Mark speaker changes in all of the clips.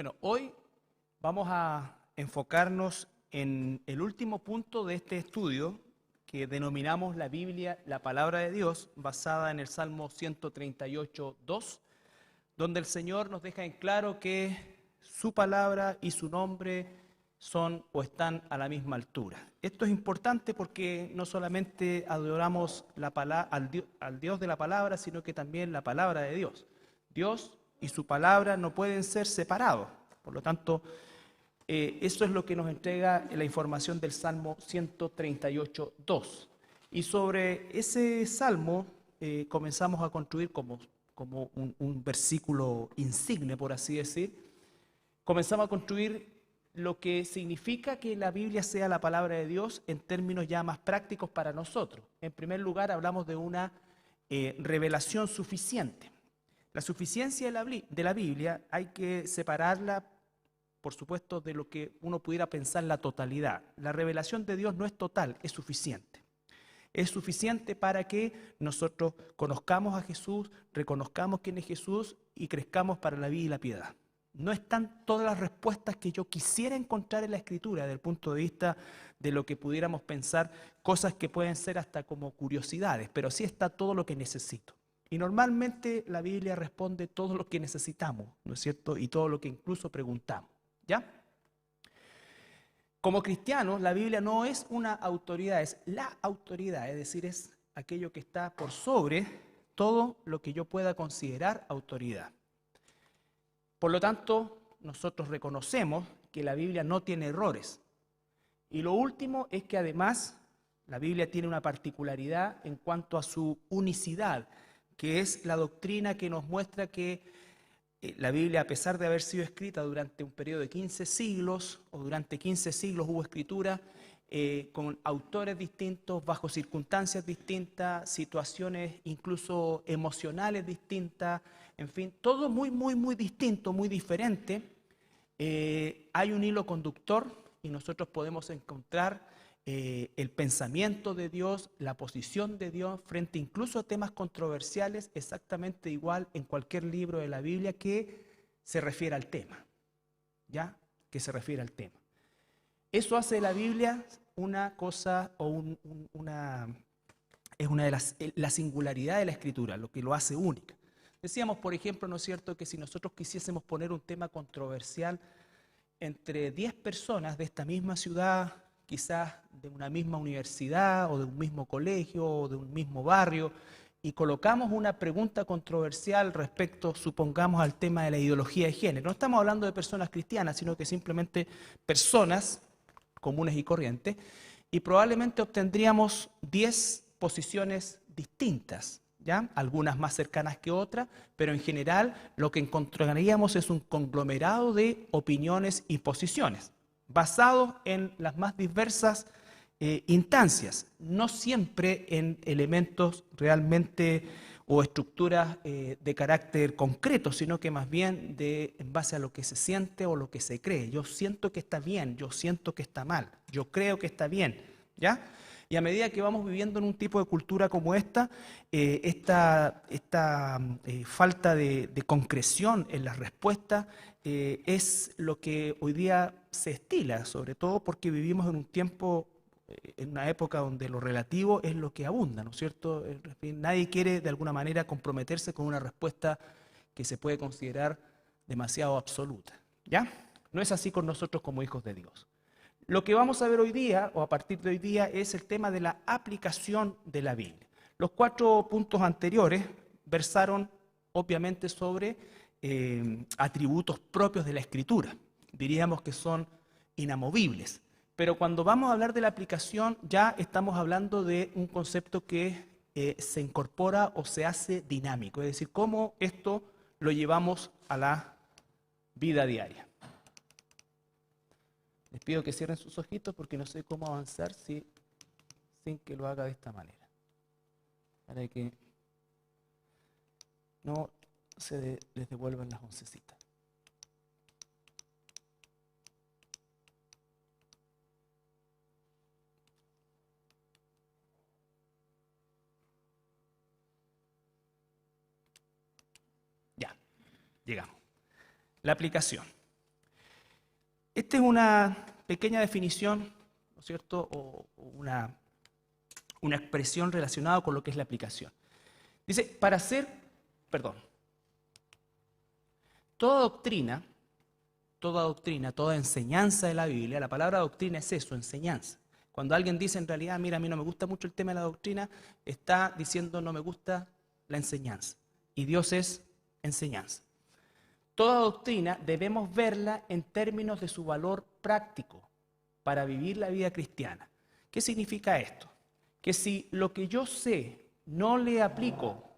Speaker 1: Bueno, hoy vamos a enfocarnos en el último punto de este estudio que denominamos la Biblia, la palabra de Dios, basada en el Salmo 138:2, donde el Señor nos deja en claro que su palabra y su nombre son o están a la misma altura. Esto es importante porque no solamente adoramos al Dios de la palabra, sino que también la palabra de Dios. Dios y su palabra no pueden ser separados. Por lo tanto, eso es lo que nos entrega la información del Salmo 138:2. Y sobre ese salmo comenzamos a construir como un versículo insigne, por así decir. Comenzamos a construir lo que significa que la Biblia sea la palabra de Dios en términos ya más prácticos para nosotros. En primer lugar, hablamos de una revelación suficiente. La suficiencia de la Biblia hay que separarla, por supuesto, de lo que uno pudiera pensar la totalidad. La revelación de Dios no es total, es suficiente. Es suficiente para que nosotros conozcamos a Jesús, reconozcamos quién es Jesús y crezcamos para la vida y la piedad. No están todas las respuestas que yo quisiera encontrar en la Escritura desde el punto de vista de lo que pudiéramos pensar, cosas que pueden ser hasta como curiosidades, pero sí está todo lo que necesito. Y normalmente la Biblia responde todo lo que necesitamos, ¿no es cierto? Y todo lo que incluso preguntamos, ¿ya? Como cristianos, la Biblia no es una autoridad, es la autoridad, es decir, es aquello que está por sobre todo lo que yo pueda considerar autoridad. Por lo tanto, nosotros reconocemos que la Biblia no tiene errores. Y lo último es que además la Biblia tiene una particularidad en cuanto a su unicidad, que es la doctrina que nos muestra que la Biblia, a pesar de haber sido escrita durante un periodo de 15 siglos, o durante 15 siglos hubo escritura, con autores distintos, bajo circunstancias distintas, situaciones incluso emocionales distintas, en fin, todo muy distinto, muy diferente. Hay un hilo conductor y nosotros podemos encontrar el pensamiento de Dios, la posición de Dios frente incluso a temas controversiales exactamente igual en cualquier libro de la Biblia que se refiere al tema, ¿ya? Que se refiere al tema. Eso hace de la Biblia una cosa es una de la singularidad de la Escritura, lo que lo hace única. Decíamos, por ejemplo, ¿no es cierto?, que si nosotros quisiésemos poner un tema controversial entre 10 personas de esta misma ciudad, quizás de una misma universidad o de un mismo colegio o de un mismo barrio, y colocamos una pregunta controversial respecto, supongamos, al tema de la ideología de género. No estamos hablando de personas cristianas, sino que simplemente personas comunes y corrientes, y probablemente obtendríamos 10 posiciones distintas, ¿ya? Algunas más cercanas que otras, pero en general lo que encontraríamos es un conglomerado de opiniones y posiciones, basados en las más diversas instancias, no siempre en elementos realmente o estructuras de carácter concreto, sino que más bien en base a lo que se siente o lo que se cree. Yo siento que está bien, yo siento que está mal, yo creo que está bien, ¿ya? Y a medida que vamos viviendo en un tipo de cultura como esta falta de concreción en las respuestas es lo que hoy día se estila, sobre todo porque vivimos en un tiempo, en una época donde lo relativo es lo que abunda, ¿no es cierto? En fin, nadie quiere de alguna manera comprometerse con una respuesta que se puede considerar demasiado absoluta, ¿ya? No es así con nosotros como hijos de Dios. Lo que vamos a ver hoy día, o a partir de hoy día, es el tema de la aplicación de la Biblia. Los 4 puntos anteriores versaron obviamente sobre atributos propios de la Escritura. Diríamos que son inamovibles. Pero cuando vamos a hablar de la aplicación, ya estamos hablando de un concepto que se incorpora o se hace dinámico. Es decir, cómo esto lo llevamos a la vida diaria. Les pido que cierren sus ojitos porque no sé cómo avanzar sin que lo haga de esta manera. Para que no les devuelvan las oncecitas. Ya, llegamos. La aplicación. Esta es una pequeña definición, ¿no es cierto?, o una expresión relacionada con lo que es la aplicación. Dice, toda doctrina, toda enseñanza de la Biblia, la palabra doctrina es eso, enseñanza. Cuando alguien dice en realidad, mira, a mí no me gusta mucho el tema de la doctrina, está diciendo no me gusta la enseñanza. Y Dios es enseñanza. Toda doctrina debemos verla en términos de su valor práctico para vivir la vida cristiana. ¿Qué significa esto? Que si lo que yo sé no le aplico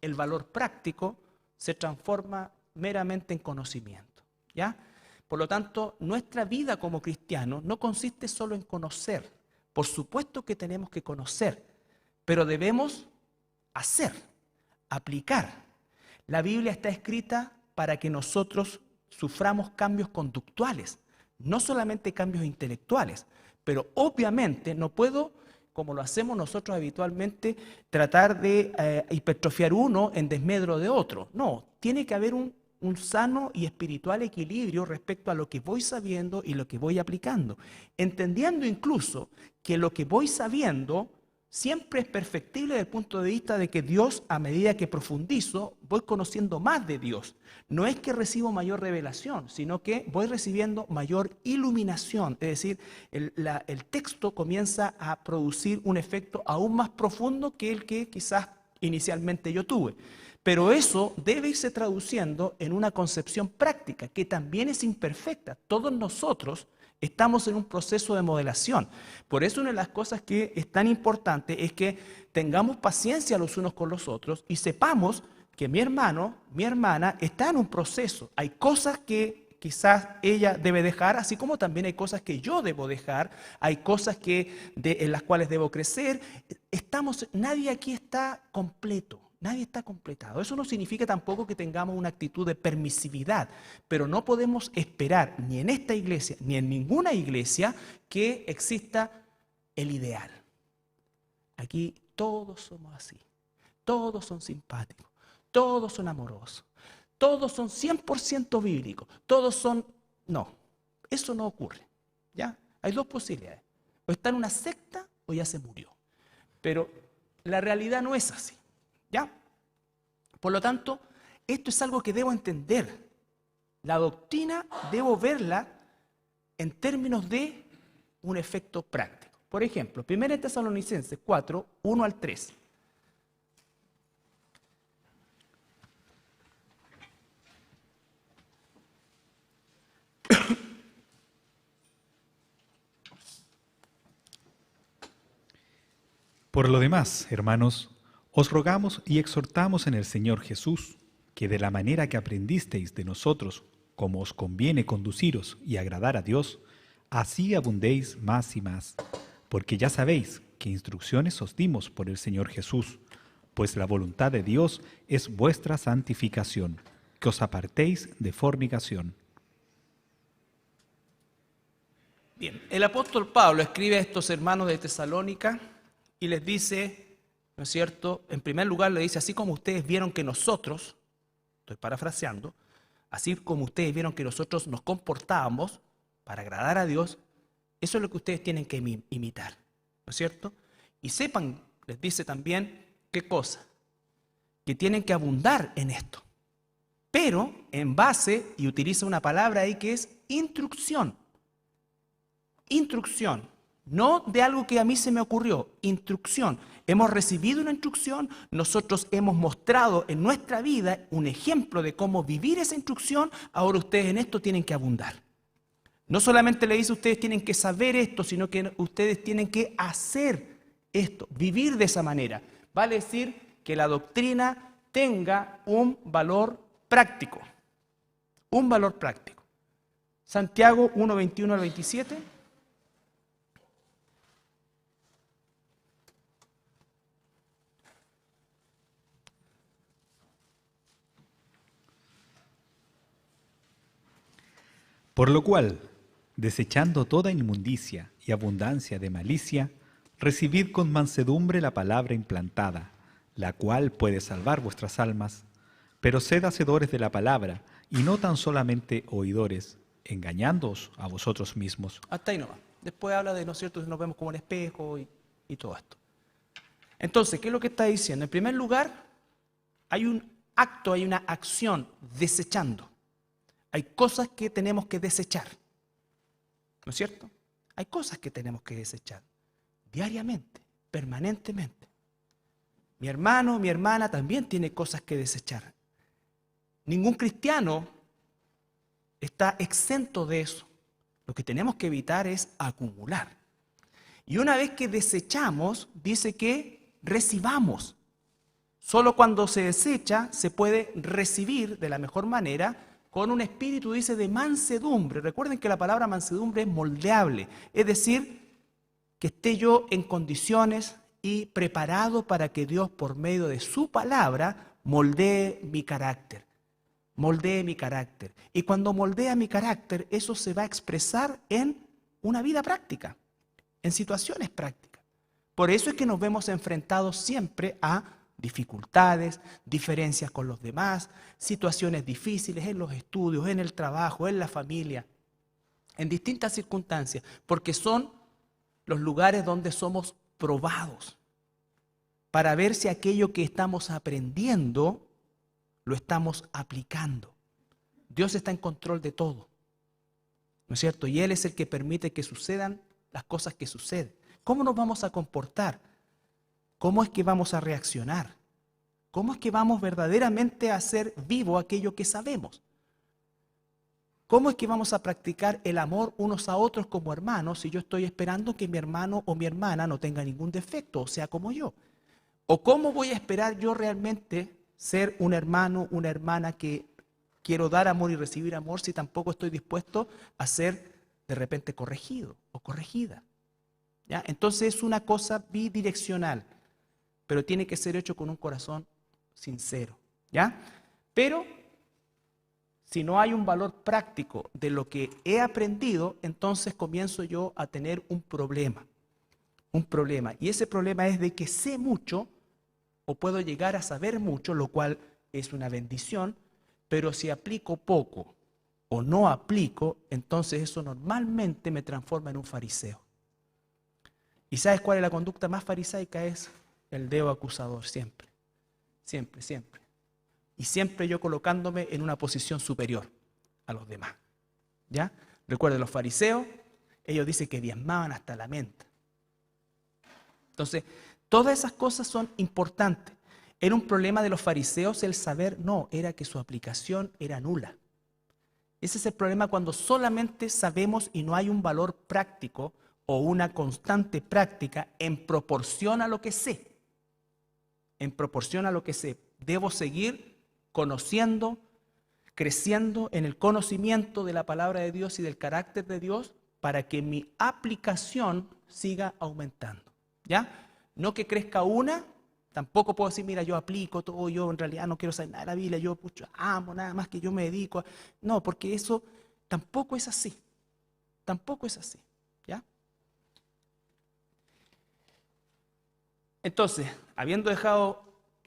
Speaker 1: el valor práctico, se transforma meramente en conocimiento, ¿ya? Por lo tanto, nuestra vida como cristianos no consiste solo en conocer. Por supuesto que tenemos que conocer, pero debemos hacer, aplicar. La Biblia está escrita para que nosotros suframos cambios conductuales, no solamente cambios intelectuales, pero obviamente no puedo, como lo hacemos nosotros habitualmente, tratar de hipertrofiar uno en desmedro de otro. No, tiene que haber un sano y espiritual equilibrio respecto a lo que voy sabiendo y lo que voy aplicando, entendiendo incluso que lo que voy sabiendo siempre es perfectible desde el punto de vista de que Dios, a medida que profundizo, voy conociendo más de Dios. No es que recibo mayor revelación, sino que voy recibiendo mayor iluminación. Es decir, el texto comienza a producir un efecto aún más profundo que el que quizás inicialmente yo tuve. Pero eso debe irse traduciendo en una concepción práctica, que también es imperfecta. Todos nosotros estamos en un proceso de modelación. Por eso una de las cosas que es tan importante es que tengamos paciencia los unos con los otros y sepamos que mi hermano, mi hermana está en un proceso. Hay cosas que quizás ella debe dejar, así como también hay cosas que yo debo dejar, hay cosas en las cuales debo crecer. Nadie aquí está completo. Nadie está completado. Eso no significa tampoco que tengamos una actitud de permisividad, pero no podemos esperar ni en esta iglesia ni en ninguna iglesia que exista el ideal. Aquí todos somos así, todos son simpáticos, todos son amorosos, todos son 100% bíblicos, todos son... No, eso no ocurre, ¿ya? Hay dos posibilidades, o está en una secta o ya se murió, pero la realidad no es así. ¿Ya? Por lo tanto, esto es algo que debo entender. La doctrina debo verla en términos de un efecto práctico. Por ejemplo, 1 Tesalonicenses 4, 1 al 3.
Speaker 2: Por lo demás, hermanos, os rogamos y exhortamos en el Señor Jesús, que de la manera que aprendisteis de nosotros, como os conviene conduciros y agradar a Dios, así abundéis más y más, porque ya sabéis qué instrucciones os dimos por el Señor Jesús, pues la voluntad de Dios es vuestra santificación, que os apartéis de fornicación.
Speaker 1: Bien, el apóstol Pablo escribe a estos hermanos de Tesalónica y les dice, ¿no es cierto? En primer lugar le dice, así como ustedes vieron que nosotros, estoy parafraseando, así como ustedes vieron que nosotros nos comportábamos para agradar a Dios, eso es lo que ustedes tienen que imitar, ¿no es cierto? Y sepan, les dice también, ¿qué cosa? Que tienen que abundar en esto, pero en base, y utiliza una palabra ahí que es instrucción. Instrucción. No de algo que a mí se me ocurrió, instrucción. Hemos recibido una instrucción, nosotros hemos mostrado en nuestra vida un ejemplo de cómo vivir esa instrucción, ahora ustedes en esto tienen que abundar. No solamente le dice ustedes tienen que saber esto, sino que ustedes tienen que hacer esto, vivir de esa manera. Vale decir que la doctrina tenga un valor práctico. Un valor práctico. Santiago 1, 21 al 27.
Speaker 2: Por lo cual, desechando toda inmundicia y abundancia de malicia, recibid con mansedumbre la palabra implantada, la cual puede salvar vuestras almas, pero sed hacedores de la palabra, y no tan solamente oidores, engañándoos a vosotros mismos.
Speaker 1: Hasta ahí nomás. Después habla de, ¿no es cierto?, nos vemos como un espejo y todo esto. Entonces, ¿qué es lo que está diciendo? En primer lugar, hay un acto, hay una acción, desechando. Hay cosas que tenemos que desechar. ¿No es cierto? Hay cosas que tenemos que desechar diariamente, permanentemente. Mi hermano, mi hermana también tiene cosas que desechar. Ningún cristiano está exento de eso. Lo que tenemos que evitar es acumular. Y una vez que desechamos, dice que recibamos. Solo cuando se desecha se puede recibir de la mejor manera con un espíritu, dice, de mansedumbre. Recuerden que la palabra mansedumbre es moldeable, es decir, que esté yo en condiciones y preparado para que Dios, por medio de su palabra, moldee mi carácter. Moldee mi carácter. Y cuando moldea mi carácter, eso se va a expresar en una vida práctica, en situaciones prácticas. Por eso es que nos vemos enfrentados siempre a dificultades, diferencias con los demás, situaciones difíciles en los estudios, en el trabajo, en la familia, en distintas circunstancias, porque son los lugares donde somos probados para ver si aquello que estamos aprendiendo lo estamos aplicando. Dios está en control de todo, ¿no es cierto? Y Él es el que permite que sucedan las cosas que suceden. ¿Cómo nos vamos a comportar? ¿Cómo es que vamos a reaccionar? ¿Cómo es que vamos verdaderamente a hacer vivo aquello que sabemos? ¿Cómo es que vamos a practicar el amor unos a otros como hermanos si yo estoy esperando que mi hermano o mi hermana no tenga ningún defecto, o sea, como yo? ¿O cómo voy a esperar yo realmente ser un hermano, una hermana que quiero dar amor y recibir amor si tampoco estoy dispuesto a ser de repente corregido o corregida? ¿Ya? Entonces es una cosa bidireccional, pero tiene que ser hecho con un corazón sincero, ¿ya? Pero si no hay un valor práctico de lo que he aprendido, entonces comienzo yo a tener un problema. Un problema. Y ese problema es de que sé mucho o puedo llegar a saber mucho, lo cual es una bendición, pero si aplico poco o no aplico, entonces eso normalmente me transforma en un fariseo. ¿Y sabes cuál es la conducta más farisaica? Es el dedo acusador, siempre. Siempre, siempre. Y siempre yo colocándome en una posición superior a los demás. ¿Ya? Recuerden, los fariseos, ellos dicen que diezmaban hasta la menta. Entonces, todas esas cosas son importantes. ¿Era un problema de los fariseos el saber? No, era que su aplicación era nula. Ese es el problema cuando solamente sabemos y no hay un valor práctico o una constante práctica en proporción a lo que sé. En proporción a lo que sé. Debo seguir conociendo, creciendo en el conocimiento de la palabra de Dios y del carácter de Dios para que mi aplicación siga aumentando. ¿Ya? No que crezca una, tampoco puedo decir, mira, yo aplico todo, yo en realidad no quiero saber nada de la Biblia, yo amo nada más que yo me dedico a... No, porque eso tampoco es así. Tampoco es así. ¿Ya? Entonces, habiendo dejado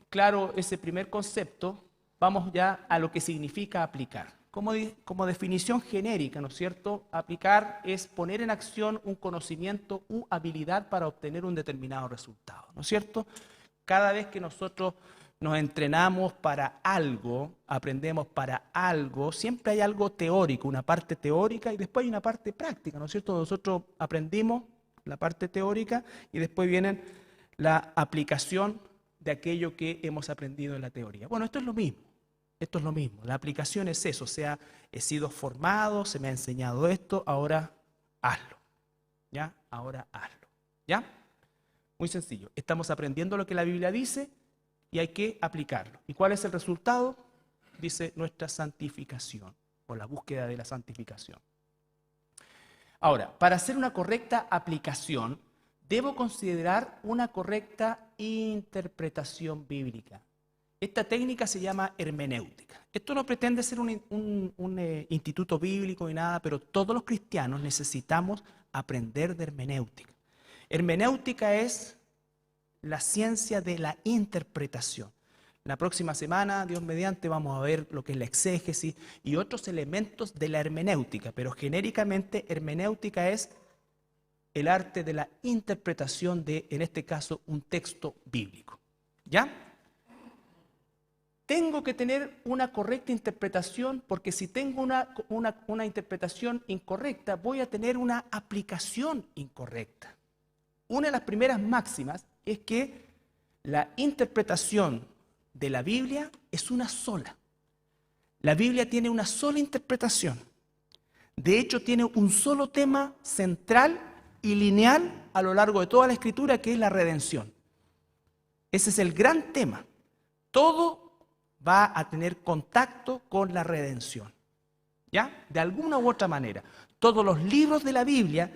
Speaker 1: claro ese primer concepto, vamos ya a lo que significa aplicar. Como definición genérica, ¿no es cierto? Aplicar es poner en acción un conocimiento u habilidad para obtener un determinado resultado, ¿no es cierto? Cada vez que nosotros nos entrenamos para algo, aprendemos para algo, siempre hay algo teórico, una parte teórica y después hay una parte práctica, ¿no es cierto? Nosotros aprendimos la parte teórica y después viene la aplicación de aquello que hemos aprendido en la teoría. Bueno, esto es lo mismo. Esto es lo mismo, la aplicación es eso, o sea, he sido formado, se me ha enseñado esto, ahora hazlo, ¿ya? Ahora hazlo, ¿ya? Muy sencillo, estamos aprendiendo lo que la Biblia dice y hay que aplicarlo. ¿Y cuál es el resultado? Dice nuestra santificación, o la búsqueda de la santificación. Ahora, para hacer una correcta aplicación, debo considerar una correcta interpretación bíblica. Esta técnica se llama hermenéutica. Esto no pretende ser un instituto bíblico ni nada, pero todos los cristianos necesitamos aprender de hermenéutica. Hermenéutica es la ciencia de la interpretación. La próxima semana, Dios mediante, vamos a ver lo que es la exégesis y otros elementos de la hermenéutica, pero genéricamente hermenéutica es el arte de la interpretación de, en este caso, un texto bíblico. ¿Ya? Tengo que tener una correcta interpretación, porque si tengo una interpretación incorrecta, voy a tener una aplicación incorrecta. Una de las primeras máximas es que la interpretación de la Biblia es una sola. La Biblia tiene una sola interpretación. De hecho, tiene un solo tema central y lineal a lo largo de toda la Escritura, que es la redención. Ese es el gran tema. Todo va a tener contacto con la redención. ¿Ya? De alguna u otra manera. Todos los libros de la Biblia,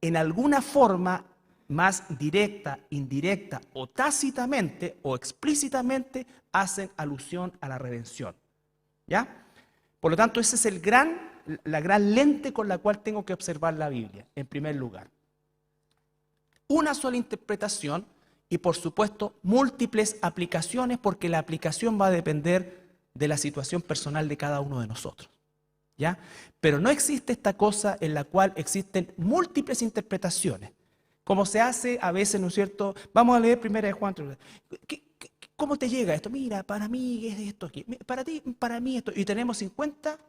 Speaker 1: en alguna forma más directa, indirecta o tácitamente o explícitamente, hacen alusión a la redención. ¿Ya? Por lo tanto, esa es la gran lente con la cual tengo que observar la Biblia, en primer lugar. Una sola interpretación y, por supuesto, múltiples aplicaciones, porque la aplicación va a depender de la situación personal de cada uno de nosotros. ¿Ya? Pero no existe esta cosa en la cual existen múltiples interpretaciones, como se hace a veces, ¿no es cierto? Vamos a leer primera de Juan. ¿Cómo te llega esto? Mira, para mí es esto aquí, para ti, para mí esto. Y tenemos 50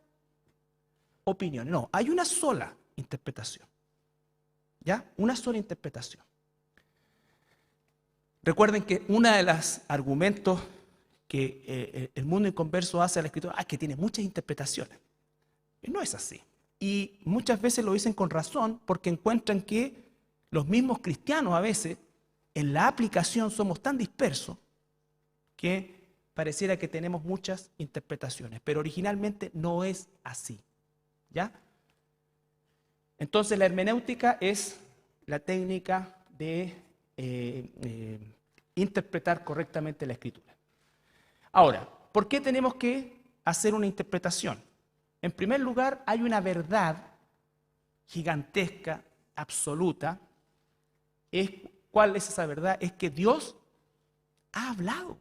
Speaker 1: opiniones. No, hay una sola interpretación. ¿Ya? Una sola interpretación. Recuerden que uno de los argumentos que el mundo inconverso hace a la Escritura es que tiene muchas interpretaciones. Y no es así. Y muchas veces lo dicen con razón, porque encuentran que los mismos cristianos a veces en la aplicación somos tan dispersos que pareciera que tenemos muchas interpretaciones, pero originalmente no es así. ¿Ya? Entonces la hermenéutica es la técnica de interpretar correctamente la Escritura. Ahora, ¿por qué tenemos que hacer una interpretación? En primer lugar, hay una verdad gigantesca, absoluta. ¿Cuál es esa verdad? Es que Dios ha hablado.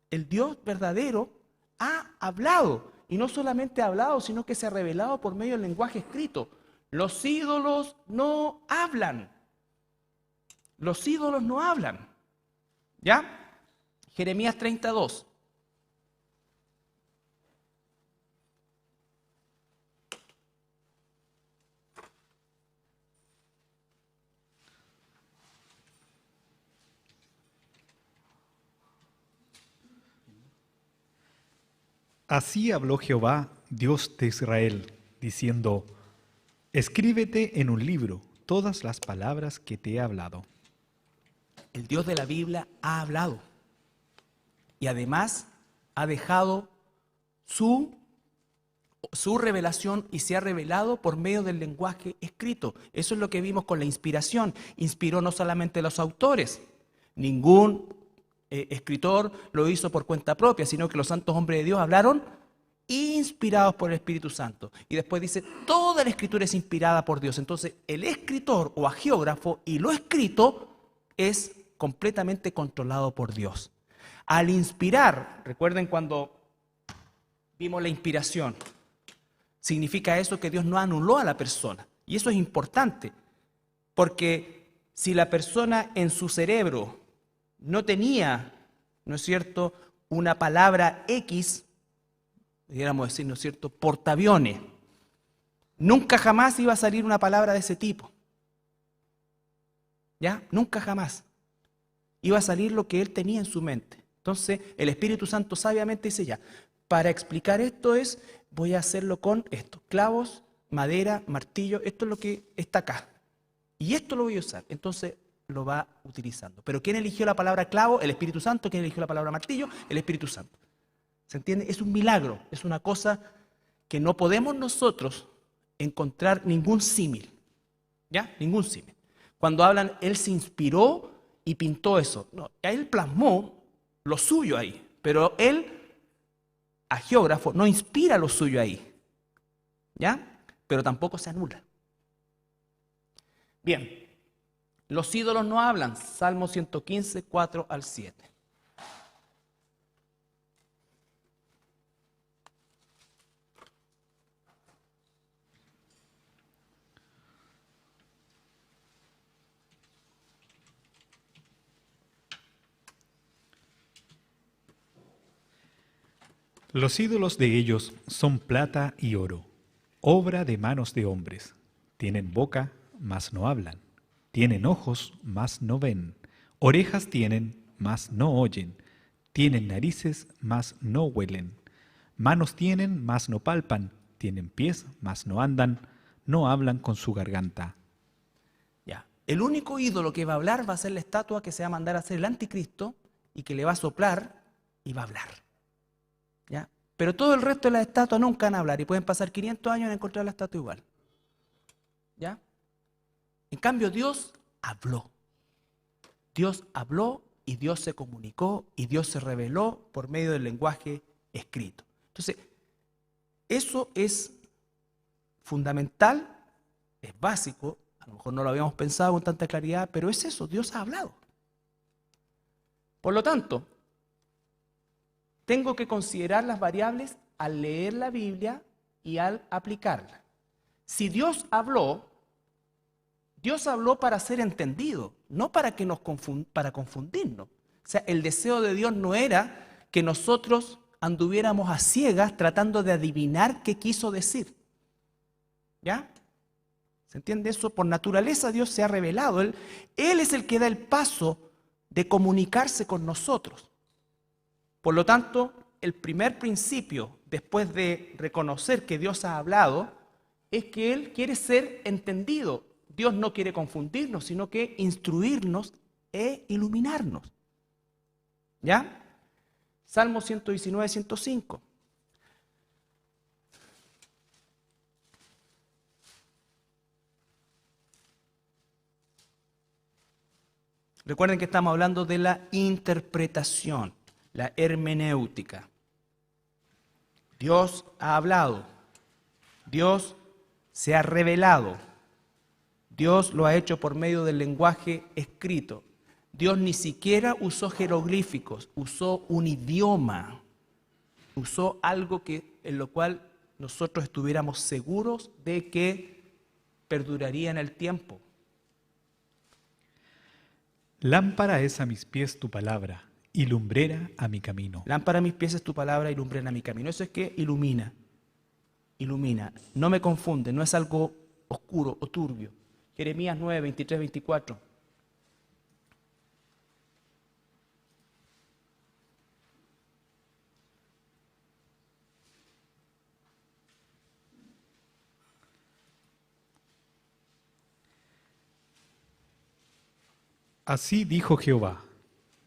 Speaker 1: El Dios verdadero ha hablado. Y no solamente ha hablado, sino que se ha revelado por medio del lenguaje escrito. Los ídolos no hablan. Los ídolos no hablan. ¿Ya? Jeremías 32.
Speaker 2: Así habló Jehová, Dios de Israel, diciendo: Escríbete en un libro todas las palabras que te he hablado.
Speaker 1: El Dios de la Biblia ha hablado y además ha dejado su revelación y se ha revelado por medio del lenguaje escrito. Eso es lo que vimos con la inspiración. Inspiró no solamente a los autores, ningún escritor lo hizo por cuenta propia, sino que los santos hombres de Dios hablaron inspirados por el Espíritu Santo. Y después dice, toda la escritura es inspirada por Dios. Entonces, el escritor o agiógrafo y lo escrito es completamente controlado por Dios. Al inspirar, recuerden cuando vimos la inspiración, significa eso que Dios no anuló a la persona. Y eso es importante, porque si la persona en su cerebro no tenía, ¿no es cierto?, una palabra X, pudiéramos decir, ¿no es cierto?, portaaviones, nunca jamás iba a salir una palabra de ese tipo. ¿Ya? Nunca jamás. Iba a salir lo que él tenía en su mente. Entonces, el Espíritu Santo sabiamente dice ya, para explicar esto voy a hacerlo con esto, clavos, madera, martillo, esto es lo que está acá. Y esto lo voy a usar. Entonces, lo va utilizando. Pero ¿quién eligió la palabra clavo? El Espíritu Santo. ¿Quién eligió la palabra martillo? El Espíritu Santo. ¿Se entiende? Es un milagro, es una cosa que no podemos nosotros encontrar ningún símil. ¿Ya? Ningún símil. Cuando hablan, él se inspiró y pintó eso. No, él plasmó lo suyo ahí, pero él, agiógrafo, no inspira lo suyo ahí. ¿Ya? Pero tampoco se anula. Bien. Los ídolos no hablan. Salmo 115, 4 al 7.
Speaker 2: Los ídolos de ellos son plata y oro, obra de manos de hombres. Tienen boca, mas no hablan. Tienen ojos, mas no ven. Orejas tienen, mas no oyen. Tienen narices, mas no huelen. Manos tienen, mas no palpan. Tienen pies, mas no andan. No hablan con su garganta.
Speaker 1: Ya. El único ídolo que va a hablar va a ser la estatua que se va a mandar a hacer el anticristo y que le va a soplar y va a hablar. ¿Ya? Pero todo el resto de las estatuas nunca van a hablar y pueden pasar 500 años en encontrar la estatua igual. ¿Ya? En cambio, Dios habló. Dios habló y Dios se comunicó y Dios se reveló por medio del lenguaje escrito. Entonces, eso es fundamental, es básico, a lo mejor no lo habíamos pensado con tanta claridad, pero es eso, Dios ha hablado. Por lo tanto, tengo que considerar las variables al leer la Biblia y al aplicarla. Si Dios habló para ser entendido, no para para confundirnos. O sea, el deseo de Dios no era que nosotros anduviéramos a ciegas tratando de adivinar qué quiso decir. ¿Ya? ¿Se entiende eso? Por naturaleza Dios se ha revelado. Él es el que da el paso de comunicarse con nosotros. Por lo tanto, el primer principio, después de reconocer que Dios ha hablado, es que Él quiere ser entendido. Dios no quiere confundirnos, sino que instruirnos e iluminarnos. ¿Ya? Salmo 119, 105. Recuerden que estamos hablando de la interpretación, la hermenéutica. Dios ha hablado, Dios se ha revelado, Dios lo ha hecho por medio del lenguaje escrito. Dios ni siquiera usó jeroglíficos, usó un idioma, usó algo en lo cual nosotros estuviéramos seguros de que perduraría en el tiempo.
Speaker 2: Lámpara es a mis pies tu palabra y lumbrera a mi camino.
Speaker 1: Lámpara a mis pies es tu palabra y lumbrera a mi camino. Eso es que ilumina, ilumina. No me confunde, no es algo oscuro o turbio. Jeremías 9, 23, 24.
Speaker 2: Así dijo Jehová,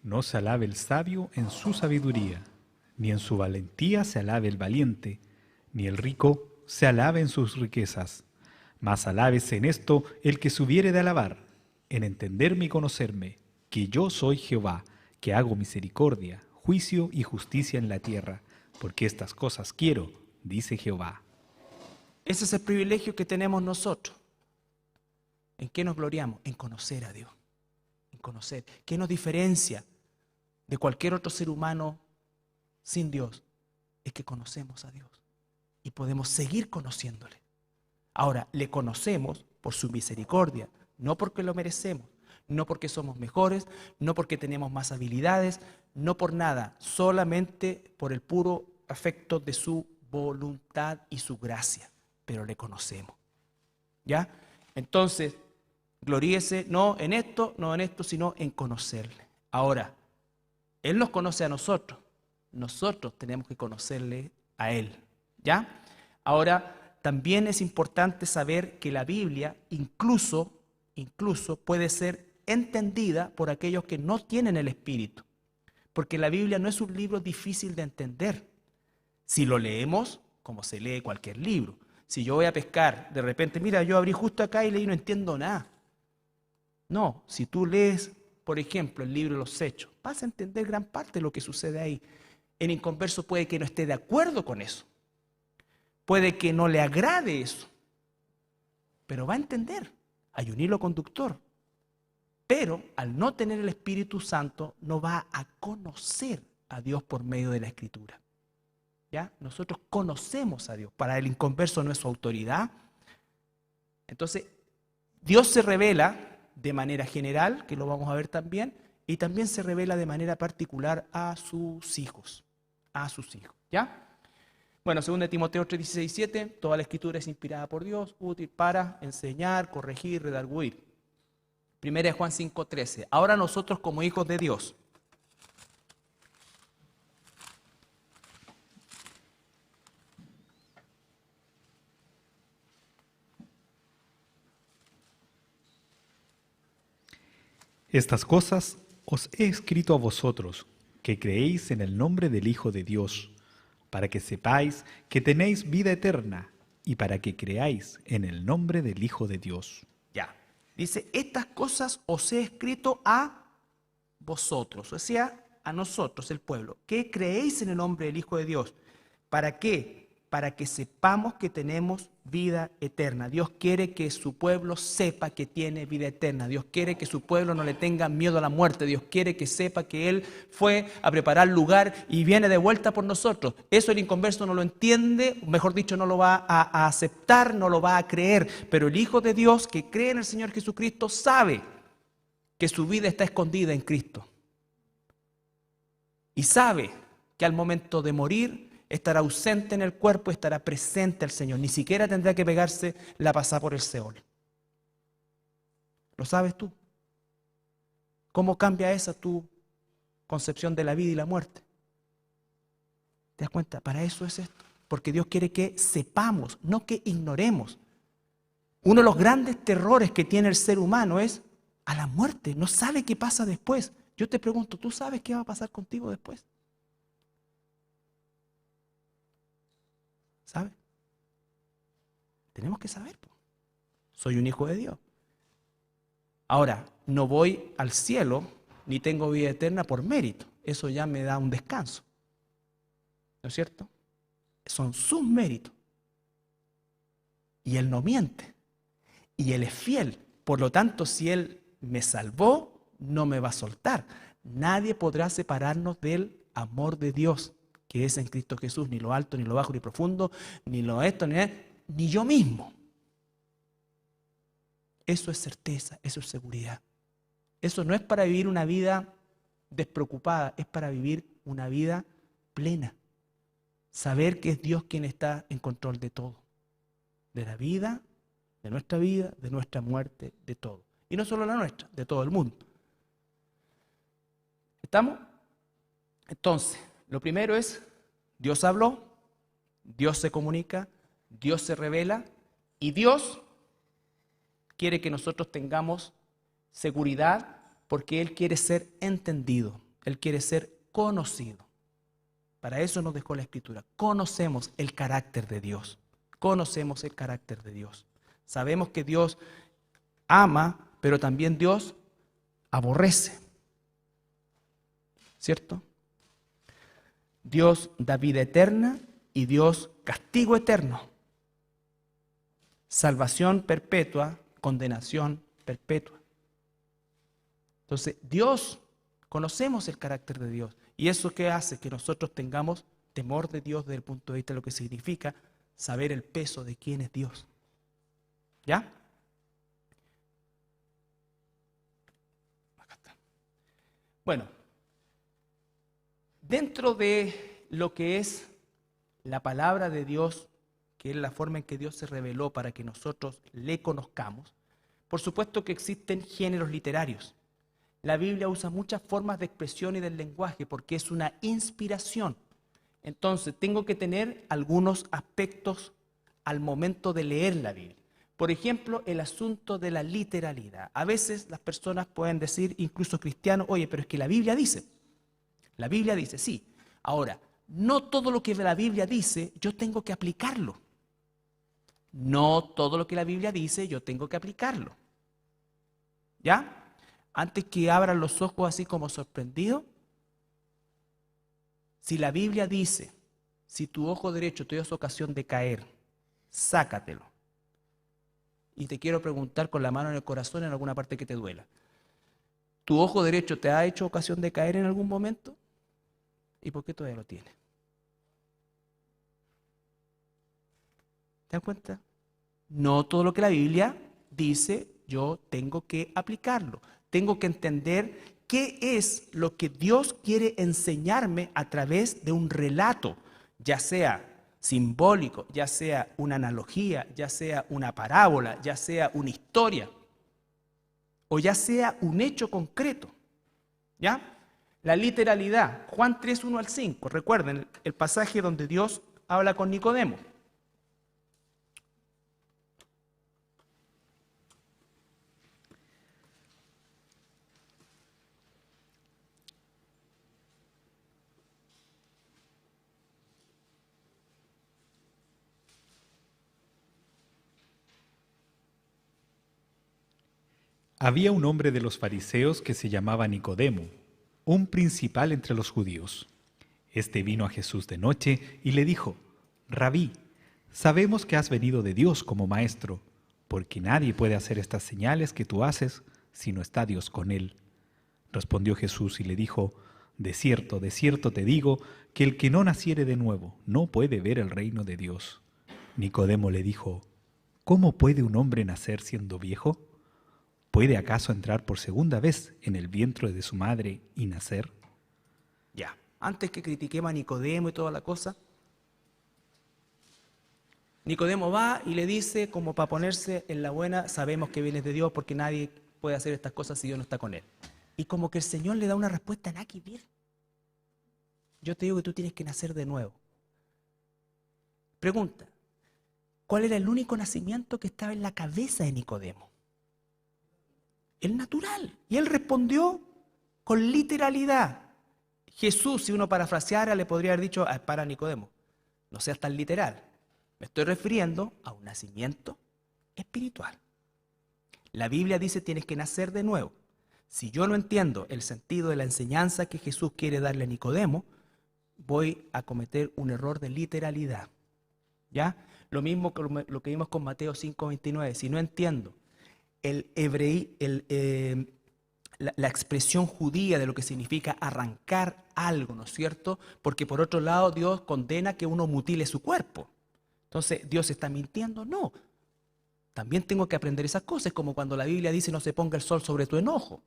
Speaker 2: no se alabe el sabio en su sabiduría, ni en su valentía se alabe el valiente, ni el rico se alabe en sus riquezas, mas alábese en esto el que se hubiere de alabar, en entenderme y conocerme, que yo soy Jehová, que hago misericordia, juicio y justicia en la tierra, porque estas cosas quiero, dice Jehová.
Speaker 1: Ese es el privilegio que tenemos nosotros. ¿En qué nos gloriamos? En conocer a Dios. En conocer. ¿Qué nos diferencia de cualquier otro ser humano sin Dios? Es que conocemos a Dios y podemos seguir conociéndole. Ahora, le conocemos por su misericordia, no porque lo merecemos, no porque somos mejores, no porque tenemos más habilidades, no por nada, solamente por el puro afecto de su voluntad y su gracia, pero le conocemos. ¿Ya? Entonces, gloríese no en esto, sino en conocerle. Ahora, Él nos conoce a nosotros tenemos que conocerle a Él. ¿Ya? Ahora, también es importante saber que la Biblia incluso puede ser entendida por aquellos que no tienen el Espíritu. Porque la Biblia no es un libro difícil de entender. Si lo leemos, como se lee cualquier libro. Si yo voy a pescar, de repente, mira, yo abrí justo acá y leí y no entiendo nada. No, si tú lees, por ejemplo, el libro de los Hechos, vas a entender gran parte de lo que sucede ahí. El inconverso puede que no esté de acuerdo con eso. Puede que no le agrade eso, pero va a entender. Hay un hilo conductor. Pero al no tener el Espíritu Santo, no va a conocer a Dios por medio de la Escritura. ¿Ya? Nosotros conocemos a Dios. Para el inconverso no es su autoridad. Entonces, Dios se revela de manera general, que lo vamos a ver también, y también se revela de manera particular a sus hijos. A sus hijos. ¿Ya? Bueno, 2 Timoteo 3, 16 y 17, toda la escritura es inspirada por Dios, útil para enseñar, corregir, redarguir. 1 Juan 5, 13. Ahora nosotros como hijos de Dios,
Speaker 2: Estas cosas os he escrito a vosotros, que creéis en el nombre del Hijo de Dios, para que sepáis que tenéis vida eterna, y para que creáis en el nombre del Hijo de Dios.
Speaker 1: ya, dice, estas cosas os he escrito a vosotros, o sea, a nosotros, el pueblo, que creéis en el nombre del Hijo de Dios. ¿Para qué? Para que sepamos que tenemos vida eterna. Dios quiere que su pueblo sepa que tiene vida eterna. Dios quiere que su pueblo no le tenga miedo a la muerte. Dios quiere que sepa que Él fue a preparar lugar y viene de vuelta por nosotros. Eso el inconverso no lo entiende, mejor dicho, no lo va a aceptar, no lo va a creer. Pero el Hijo de Dios que cree en el Señor Jesucristo sabe que su vida está escondida en Cristo. Y sabe que al momento de morir estará ausente en el cuerpo, estará presente al Señor. Ni siquiera tendrá que pegarse la pasada por el Seol. ¿Lo sabes tú? ¿Cómo cambia esa tu concepción de la vida y la muerte? ¿Te das cuenta? Para eso es esto. Porque Dios quiere que sepamos, no que ignoremos. Uno de los grandes terrores que tiene el ser humano es a la muerte. No sabe qué pasa después. Yo te pregunto, ¿tú sabes qué va a pasar contigo después? ¿Sabe? Tenemos que saber. Soy un hijo de Dios. Ahora, no voy al cielo ni tengo vida eterna por mérito. Eso ya me da un descanso. ¿No es cierto? Son sus méritos. Y Él no miente. Y Él es fiel. Por lo tanto, si Él me salvó, no me va a soltar. Nadie podrá separarnos del amor de Dios que es en Cristo Jesús, ni lo alto, ni lo bajo, ni profundo, ni lo esto, ni yo mismo. Eso es certeza, eso es seguridad. Eso no es para vivir una vida despreocupada, es para vivir una vida plena. Saber que es Dios quien está en control de todo. De la vida, de nuestra muerte, de todo. Y no solo la nuestra, de todo el mundo. ¿Estamos? Entonces, lo primero es, Dios habló, Dios se comunica, Dios se revela y Dios quiere que nosotros tengamos seguridad porque Él quiere ser entendido, Él quiere ser conocido. Para eso nos dejó la Escritura. Conocemos el carácter de Dios, conocemos el carácter de Dios. Sabemos que Dios ama, pero también Dios aborrece. ¿Cierto? Dios da vida eterna y Dios castigo eterno. Salvación perpetua, condenación perpetua. Entonces, Dios, conocemos el carácter de Dios. ¿Y eso qué hace? Que nosotros tengamos temor de Dios desde el punto de vista de lo que significa saber el peso de quién es Dios. ¿Ya? Acá está. Bueno. Dentro de lo que es la palabra de Dios, que es la forma en que Dios se reveló para que nosotros le conozcamos, por supuesto que existen géneros literarios. La Biblia usa muchas formas de expresión y del lenguaje porque es una inspiración. Entonces, tengo que tener algunos aspectos al momento de leer la Biblia. Por ejemplo, el asunto de la literalidad. A veces las personas pueden decir, incluso cristianos, oye, pero es que la Biblia dice. La Biblia dice, sí. Ahora, no todo lo que la Biblia dice, yo tengo que aplicarlo. No todo lo que la Biblia dice, yo tengo que aplicarlo. ¿Ya? Antes que abran los ojos así como sorprendidos, si la Biblia dice, si tu ojo derecho te dio ocasión de caer, sácatelo. Y te quiero preguntar con la mano en el corazón en alguna parte que te duela. ¿Tu ojo derecho te ha hecho ocasión de caer en algún momento? ¿Y por qué todavía lo tiene? ¿Te das cuenta? No todo lo que la Biblia dice, yo tengo que aplicarlo. Tengo que entender qué es lo que Dios quiere enseñarme a través de un relato, ya sea simbólico, ya sea una analogía, ya sea una parábola, ya sea una historia, o ya sea un hecho concreto, ¿ya? La literalidad, Juan 3, 1 al 5, recuerden el pasaje donde Dios habla con Nicodemo.
Speaker 2: Había un hombre de los fariseos que se llamaba Nicodemo, un principal entre los judíos. Este vino a Jesús de noche y le dijo: Rabí, sabemos que has venido de Dios como maestro, porque nadie puede hacer estas señales que tú haces si no está Dios con él. Respondió Jesús y le dijo: de cierto te digo, que el que no naciere de nuevo no puede ver el reino de Dios. Nicodemo le dijo: ¿cómo puede un hombre nacer siendo viejo? ¿Puede acaso entrar por segunda vez en el vientre de su madre y nacer?
Speaker 1: Ya, antes que critiquemos a Nicodemo y toda la cosa, Nicodemo va y le dice, como para ponerse en la buena, sabemos que vienes de Dios porque nadie puede hacer estas cosas si Dios no está con él. Y como que el Señor le da una respuesta nada que ver. Yo te digo que tú tienes que nacer de nuevo. Pregunta, ¿cuál era el único nacimiento que estaba en la cabeza de Nicodemo? El natural. Y él respondió con literalidad. Jesús, si uno parafraseara, le podría haber dicho: para Nicodemo, no seas tan literal. Me estoy refiriendo a un nacimiento espiritual. La Biblia dice tienes que nacer de nuevo. Si yo no entiendo el sentido de la enseñanza que Jesús quiere darle a Nicodemo, voy a cometer un error de literalidad. ¿Ya? Lo mismo que lo que vimos con Mateo 5:29. Si no entiendo la expresión judía de lo que significa arrancar algo, ¿no es cierto? Porque por otro lado Dios condena que uno mutile su cuerpo. Entonces, ¿Dios está mintiendo? No. También tengo que aprender esas cosas, como cuando la Biblia dice no se ponga el sol sobre tu enojo.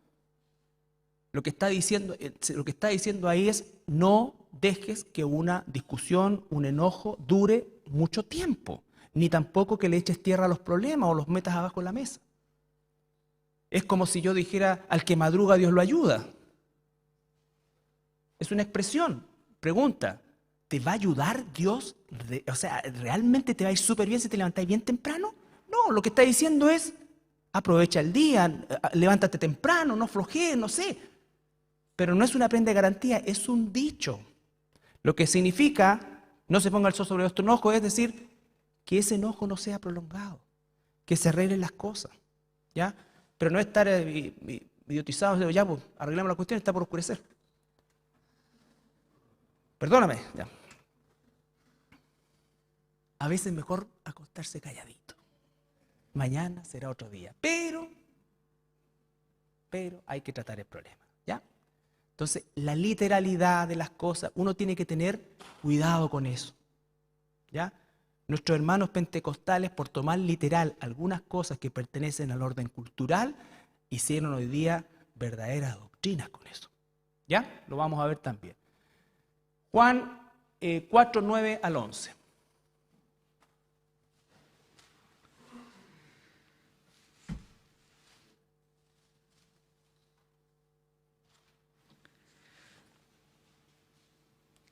Speaker 1: Lo que está diciendo ahí es: no dejes que una discusión, un enojo dure mucho tiempo, ni tampoco que le eches tierra a los problemas o los metas abajo de la mesa. Es como si yo dijera: al que madruga Dios lo ayuda. Es una expresión. Pregunta, ¿te va a ayudar Dios? O sea, ¿realmente te va a ir súper bien si te levantáis bien temprano? No, lo que está diciendo es: aprovecha el día, levántate temprano, no flojees, no sé. Pero no es una prenda de garantía, es un dicho. Lo que significa: no se ponga el sol sobre vuestro enojo, es decir, que ese enojo no sea prolongado, que se arreglen las cosas, ¿ya? Pero no estar idiotizado, ya, pues, arreglamos la cuestión, está por oscurecer. Perdóname, ya. A veces es mejor acostarse calladito. Mañana será otro día. Pero hay que tratar el problema, ¿ya? Entonces, la literalidad de las cosas, uno tiene que tener cuidado con eso, ¿ya? Nuestros hermanos pentecostales, por tomar literal algunas cosas que pertenecen al orden cultural, hicieron hoy día verdaderas doctrinas con eso, ¿ya? Lo vamos a ver también. Juan 4, 9 al 11.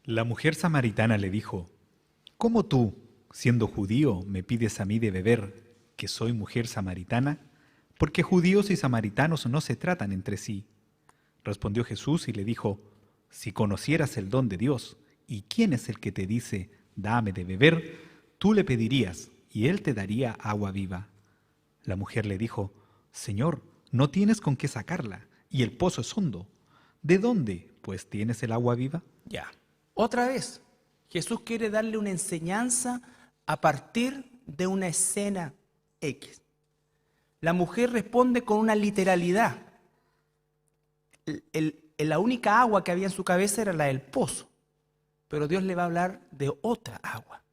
Speaker 2: La mujer samaritana le dijo: ¿cómo tú, siendo judío, me pides a mí de beber, que soy mujer samaritana? Porque judíos y samaritanos no se tratan entre sí. Respondió Jesús y le dijo: si conocieras el don de Dios, y quién es el que te dice, dame de beber, tú le pedirías, y él te daría agua viva. La mujer le dijo: Señor, no tienes con qué sacarla, y el pozo es hondo. ¿De dónde, pues, tienes el agua viva?
Speaker 1: Ya. Otra vez, Jesús quiere darle una enseñanza a partir de una escena X. La mujer responde con una literalidad. La única agua que había en su cabeza era la del pozo. Pero Dios le va a hablar de otra agua.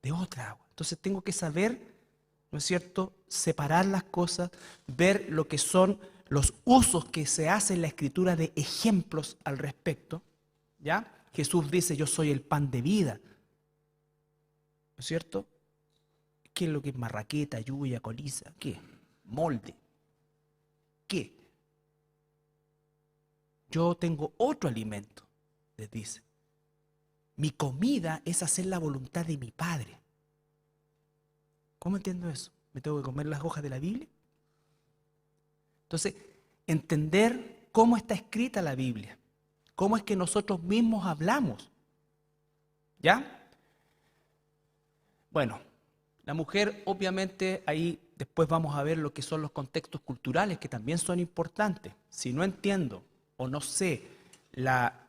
Speaker 1: De otra agua. Entonces tengo que saber, ¿no es cierto?, separar las cosas, ver lo que son los usos que se hacen en la Escritura de ejemplos al respecto, ¿ya? Jesús dice: yo soy el pan de vida. ¿no es cierto? ¿Qué es lo que es marraqueta, lluvia, coliza? ¿Qué? Molde. ¿Qué? Yo tengo otro alimento, les dice. Mi comida es hacer la voluntad de mi Padre. ¿Cómo entiendo eso? ¿Me tengo que comer las hojas de la Biblia? Entonces, entender cómo está escrita la Biblia, cómo es que nosotros mismos hablamos. ¿Ya? Bueno, la mujer, obviamente, ahí después vamos a ver lo que son los contextos culturales, que también son importantes. Si no entiendo o no sé la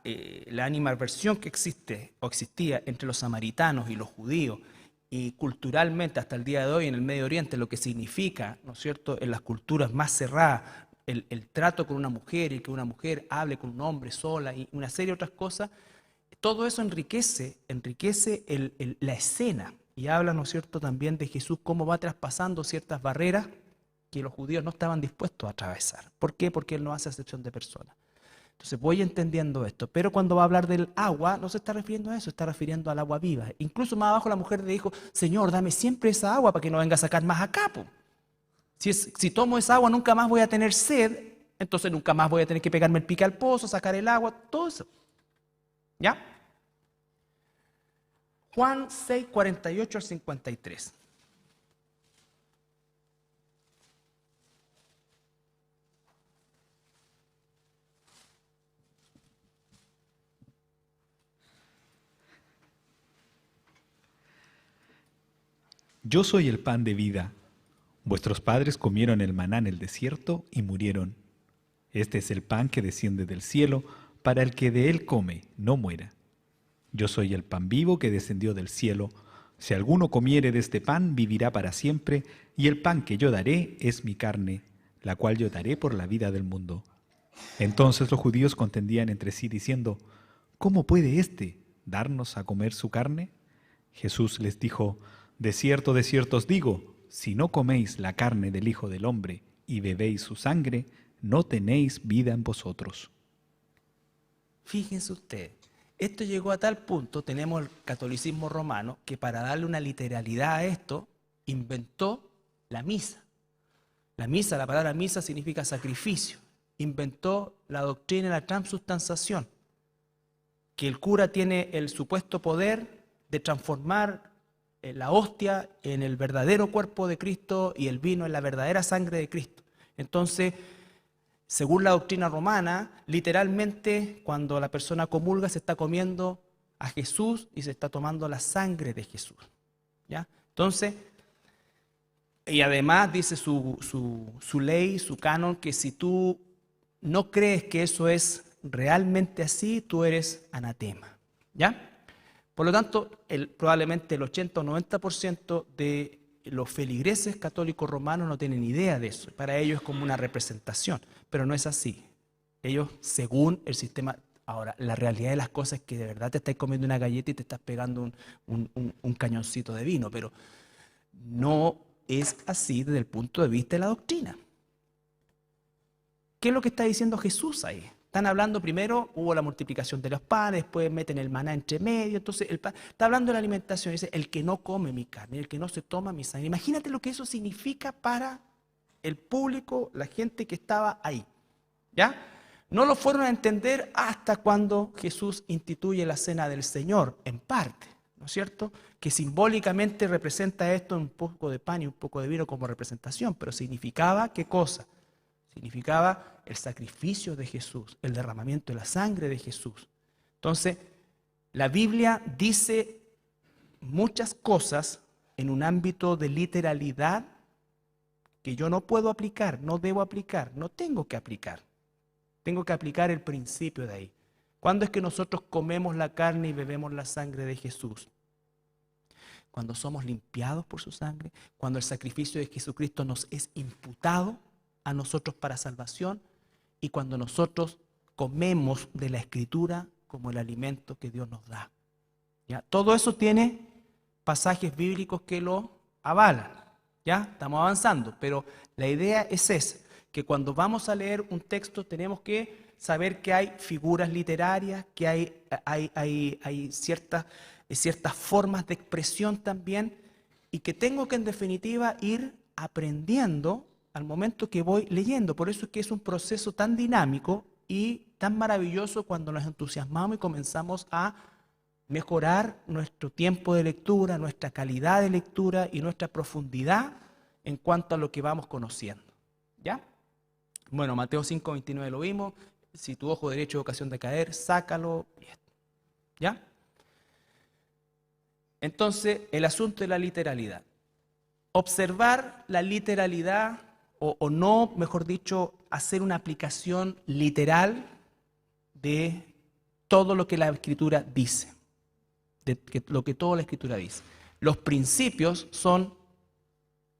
Speaker 1: animadversión que existe o existía entre los samaritanos y los judíos, y culturalmente hasta el día de hoy en el Medio Oriente, lo que significa, ¿no es cierto?, en las culturas más cerradas, el trato con una mujer y que una mujer hable con un hombre sola y una serie de otras cosas, todo eso enriquece la escena y habla, ¿no es cierto?, también de Jesús cómo va traspasando ciertas barreras que los judíos no estaban dispuestos a atravesar. ¿Por qué? Porque Él no hace acepción de personas. Entonces voy entendiendo esto, pero cuando va a hablar del agua, no se está refiriendo a eso, está refiriendo al agua viva. Incluso más abajo la mujer le dijo, Señor, dame siempre esa agua para que no venga a sacar más acá. Si tomo esa agua nunca más voy a tener sed, entonces nunca más voy a tener que pegarme el pique al pozo, sacar el agua, todo eso. ¿Ya? Juan 6, 48 al 53.
Speaker 2: Yo soy el pan de vida. Vuestros padres comieron el maná en el desierto y murieron. Este es el pan que desciende del cielo, para el que de él come no muera. Yo soy el pan vivo que descendió del cielo. Si alguno comiere de este pan, vivirá para siempre, y el pan que yo daré es mi carne, la cual yo daré por la vida del mundo. Entonces los judíos contendían entre sí, diciendo, ¿cómo puede éste darnos a comer su carne? Jesús les dijo, de cierto os digo, si no coméis la carne del Hijo del Hombre y bebéis su sangre, no tenéis vida en vosotros.
Speaker 1: Fíjense ustedes, esto llegó a tal punto, tenemos el catolicismo romano, que para darle una literalidad a esto, inventó la misa. La misa, la palabra misa significa sacrificio. Inventó la doctrina de la transubstanciación, que el cura tiene el supuesto poder de transformar la hostia en el verdadero cuerpo de Cristo y el vino en la verdadera sangre de Cristo. Entonces, según la doctrina romana, literalmente cuando la persona comulga se está comiendo a Jesús y se está tomando la sangre de Jesús. ¿Ya? Entonces, y además dice su ley, su canon, que si tú no crees que eso es realmente así, tú eres anatema. ¿Ya? Por lo tanto, probablemente el 80 o 90% de los feligreses católicos romanos no tienen idea de eso. Para ellos es como una representación, pero no es así. Ellos, según el sistema... Ahora, la realidad de las cosas es que de verdad te estás comiendo una galleta y te estás pegando un cañoncito de vino, pero no es así desde el punto de vista de la doctrina. ¿Qué es lo que está diciendo Jesús ahí? Están hablando primero, hubo la multiplicación de los panes, después meten el maná entre medio, entonces está hablando de la alimentación, dice, el que no come mi carne, el que no se toma mi sangre. Imagínate lo que eso significa para el público, la gente que estaba ahí, ¿ya? No lo fueron a entender hasta cuando Jesús instituye la cena del Señor, en parte, ¿no es cierto? Que simbólicamente representa esto un poco de pan y un poco de vino como representación, pero significaba ¿qué cosa? Significaba el sacrificio de Jesús, el derramamiento de la sangre de Jesús. Entonces, la Biblia dice muchas cosas en un ámbito de literalidad que yo no puedo aplicar, no debo aplicar, no tengo que aplicar. Tengo que aplicar el principio de ahí. ¿Cuándo es que nosotros comemos la carne y bebemos la sangre de Jesús? Cuando somos limpiados por su sangre, cuando el sacrificio de Jesucristo nos es imputado a nosotros para salvación y cuando nosotros comemos de la Escritura como el alimento que Dios nos da. ¿Ya? Todo eso tiene pasajes bíblicos que lo avalan. ¿Ya? Estamos avanzando, pero la idea es esa, que cuando vamos a leer un texto tenemos que saber que hay figuras literarias, que hay ciertas formas de expresión también, y que tengo que en definitiva ir aprendiendo al momento que voy leyendo. Por eso es que es un proceso tan dinámico y tan maravilloso cuando nos entusiasmamos y comenzamos a mejorar nuestro tiempo de lectura, nuestra calidad de lectura y nuestra profundidad en cuanto a lo que vamos conociendo. ¿Ya? Bueno, Mateo 5:29 lo vimos. Si tu ojo derecho es ocasión de caer, sácalo. ¿Ya? Entonces, el asunto de la literalidad. Observar la literalidad o no, mejor dicho, hacer una aplicación literal de todo lo que la Escritura dice. Lo que toda la Escritura dice. Los principios son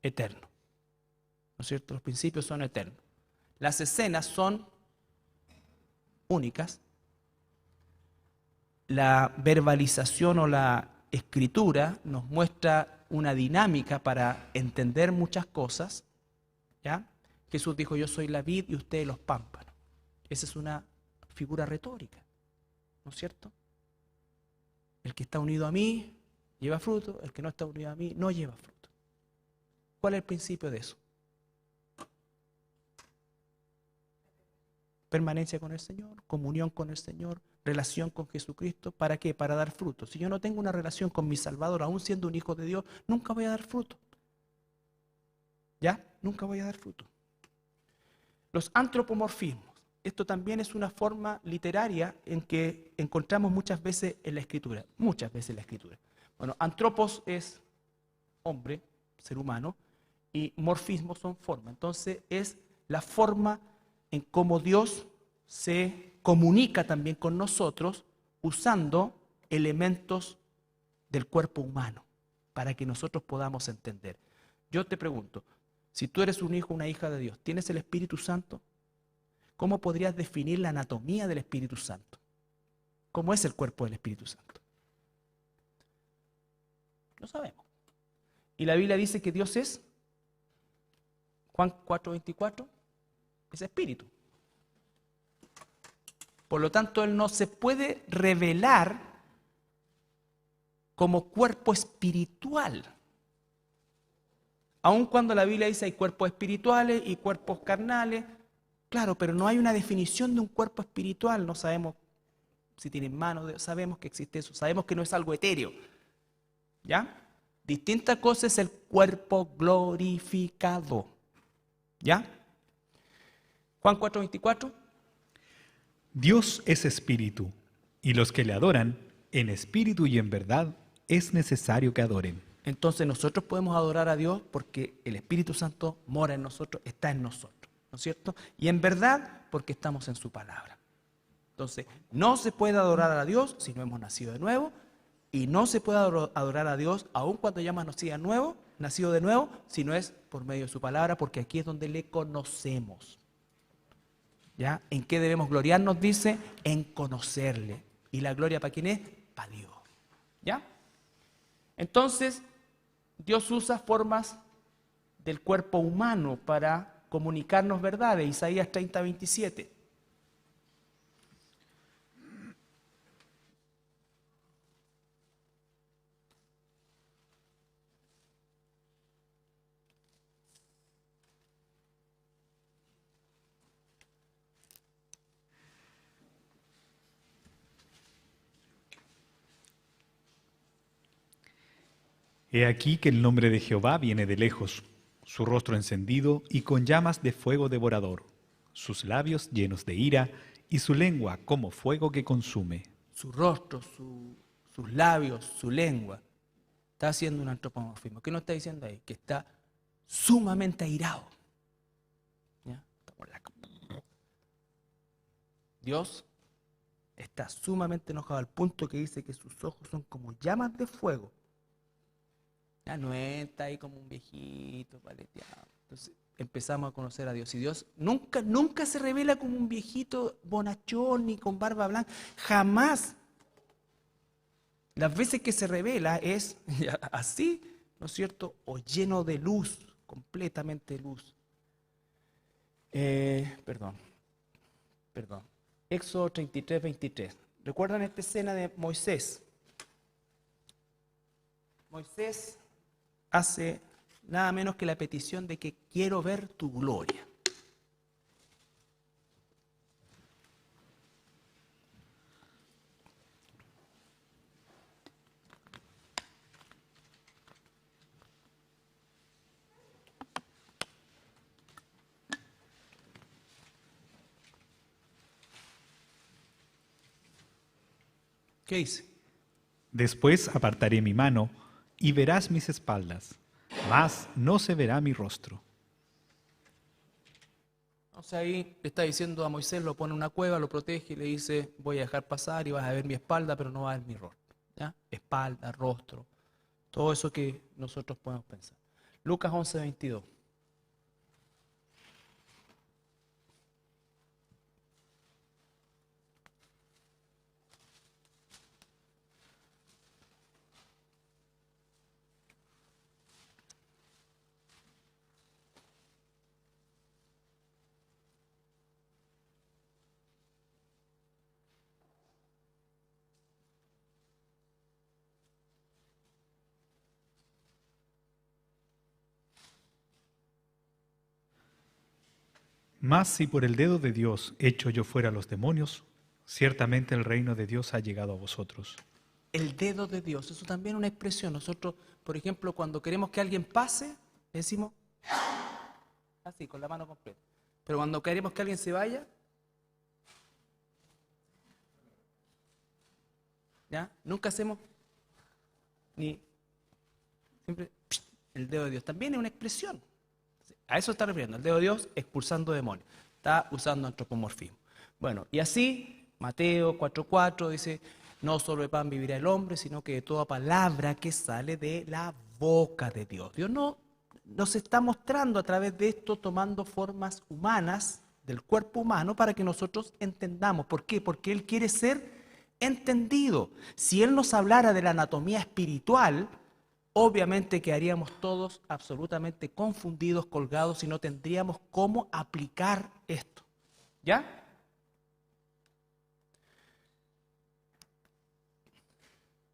Speaker 1: eternos. ¿No es cierto? Los principios son eternos. Las escenas son únicas. La verbalización o la escritura nos muestra una dinámica para entender muchas cosas. ¿Ya? Jesús dijo, yo soy la vid y ustedes los pámpanos. Esa es una figura retórica, ¿no es cierto? El que está unido a mí lleva fruto, el que no está unido a mí no lleva fruto. ¿Cuál es el principio de eso? Permanencia con el Señor, comunión con el Señor, relación con Jesucristo. ¿Para qué? Para dar fruto. Si yo no tengo una relación con mi Salvador, aún siendo un hijo de Dios, nunca voy a dar fruto. ¿Ya? Nunca voy a dar fruto. Los antropomorfismos. Esto también es una forma literaria en que encontramos muchas veces en la Escritura. Muchas veces en la Escritura. Bueno, antropos es hombre, ser humano, y morfismos son forma. Entonces es la forma en cómo Dios se comunica también con nosotros usando elementos del cuerpo humano para que nosotros podamos entender. Yo te pregunto, si tú eres un hijo o una hija de Dios, ¿tienes el Espíritu Santo? ¿Cómo podrías definir la anatomía del Espíritu Santo? ¿Cómo es el cuerpo del Espíritu Santo? No sabemos. Y la Biblia dice que Dios es, Juan 4:24, es espíritu. Por lo tanto, Él no se puede revelar como cuerpo espiritual. Aun cuando la Biblia dice hay cuerpos espirituales y cuerpos carnales, claro, pero no hay una definición de un cuerpo espiritual. No sabemos si tienen manos, sabemos que existe eso, sabemos que no es algo etéreo. ¿Ya? Distinta cosa es el cuerpo glorificado. ¿Ya? Juan 4:24.
Speaker 2: Dios es espíritu, y los que le adoran, en espíritu y en verdad, es necesario que adoren.
Speaker 1: Entonces nosotros podemos adorar a Dios porque el Espíritu Santo mora en nosotros, está en nosotros, ¿no es cierto? Y en verdad porque estamos en su palabra. Entonces, no se puede adorar a Dios si no hemos nacido de nuevo, y no se puede adorar a Dios aun cuando ya hemos nacido de nuevo, si no es por medio de su palabra, porque aquí es donde le conocemos. ¿Ya? ¿En qué debemos gloriarnos? Dice, en conocerle. ¿Y la gloria para quién es? Para Dios. ¿Ya? Entonces, Dios usa formas del cuerpo humano para comunicarnos verdades. Isaías 30:27.
Speaker 2: He aquí que el nombre de Jehová viene de lejos, su rostro encendido y con llamas de fuego devorador, sus labios llenos de ira y su lengua como fuego que consume.
Speaker 1: Su rostro, sus labios, su lengua. Está haciendo un antropomorfismo. ¿Qué nos está diciendo ahí? Que está sumamente airado. ¿Ya? Dios está sumamente enojado al punto que dice que sus ojos son como llamas de fuego. Ya no está ahí como un viejito paleteado. Entonces empezamos a conocer a Dios. Y Dios nunca se revela como un viejito bonachón ni con barba blanca. Jamás. Las veces que se revela es así, ¿no es cierto? O lleno de luz, completamente de luz. Perdón. Éxodo 33, 23. ¿Recuerdan esta escena de Moisés? Moisés hace nada menos que la petición de que quiero ver tu gloria. ¿Qué dice?
Speaker 2: Después apartaré mi mano y verás mis espaldas, mas no se verá mi rostro.
Speaker 1: O sea, ahí le está diciendo a Moisés, lo pone en una cueva, lo protege y le dice, voy a dejar pasar y vas a ver mi espalda, pero no vas a ver mi rostro. ¿Ya? Espalda, rostro, todo eso que nosotros podemos pensar. Lucas 11, 22.
Speaker 2: Mas si por el dedo de Dios echo yo fuera a los demonios, ciertamente el reino de Dios ha llegado a vosotros.
Speaker 1: El dedo de Dios, eso también es una expresión. Nosotros, por ejemplo, cuando queremos que alguien pase, le decimos así, con la mano completa. Pero cuando queremos que alguien se vaya, ¿ya? Nunca hacemos ni siempre el dedo de Dios. También es una expresión. A eso está refiriendo, el dedo de Dios expulsando demonios. Está usando antropomorfismo. Bueno, y así, Mateo 4:4 dice, no solo de pan vivirá el hombre, sino que de toda palabra que sale de la boca de Dios. Dios no nos está mostrando a través de esto, tomando formas humanas del cuerpo humano para que nosotros entendamos. ¿Por qué? Porque Él quiere ser entendido. Si Él nos hablara de la anatomía espiritual, obviamente quedaríamos todos absolutamente confundidos, colgados y no tendríamos cómo aplicar esto. ¿Ya?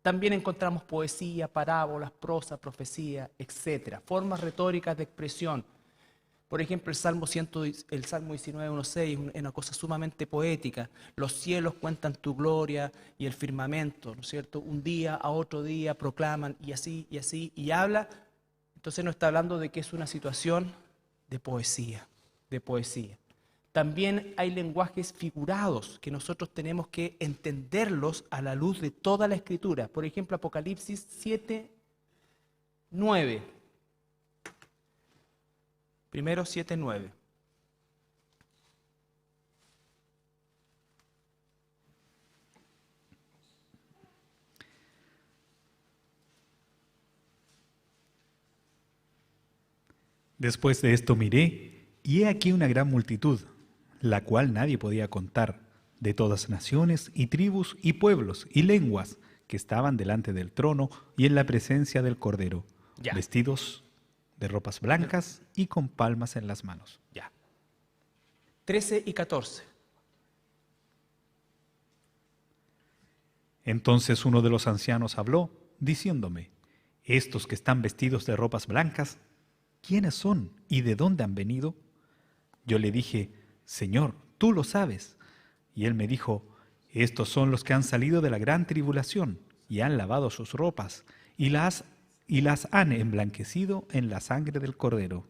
Speaker 1: También encontramos poesía, parábolas, prosa, profecía, etcétera, formas retóricas de expresión. Por ejemplo, el Salmo 19:1-6 es una cosa sumamente poética. Los cielos cuentan tu gloria y el firmamento, ¿no es cierto? Un día a otro día proclaman y así, y habla. Entonces nos está hablando de que es una situación de poesía, de poesía. También hay lenguajes figurados que nosotros tenemos que entenderlos a la luz de toda la Escritura. Por ejemplo, Apocalipsis 7:9. Primero 7:9.
Speaker 2: Después de esto miré, y he aquí una gran multitud, la cual nadie podía contar, de todas naciones y tribus y pueblos y lenguas, que estaban delante del trono y en la presencia del Cordero,
Speaker 1: Ya.
Speaker 2: vestidos de ropas blancas y con palmas en las manos.
Speaker 1: Ya. 13 y 14.
Speaker 2: Entonces uno de los ancianos habló, diciéndome, estos que están vestidos de ropas blancas, ¿quiénes son y de dónde han venido? Yo le dije, Señor, tú lo sabes. Y él me dijo, estos son los que han salido de la gran tribulación y han lavado sus ropas y las han emblanquecido en la sangre del Cordero.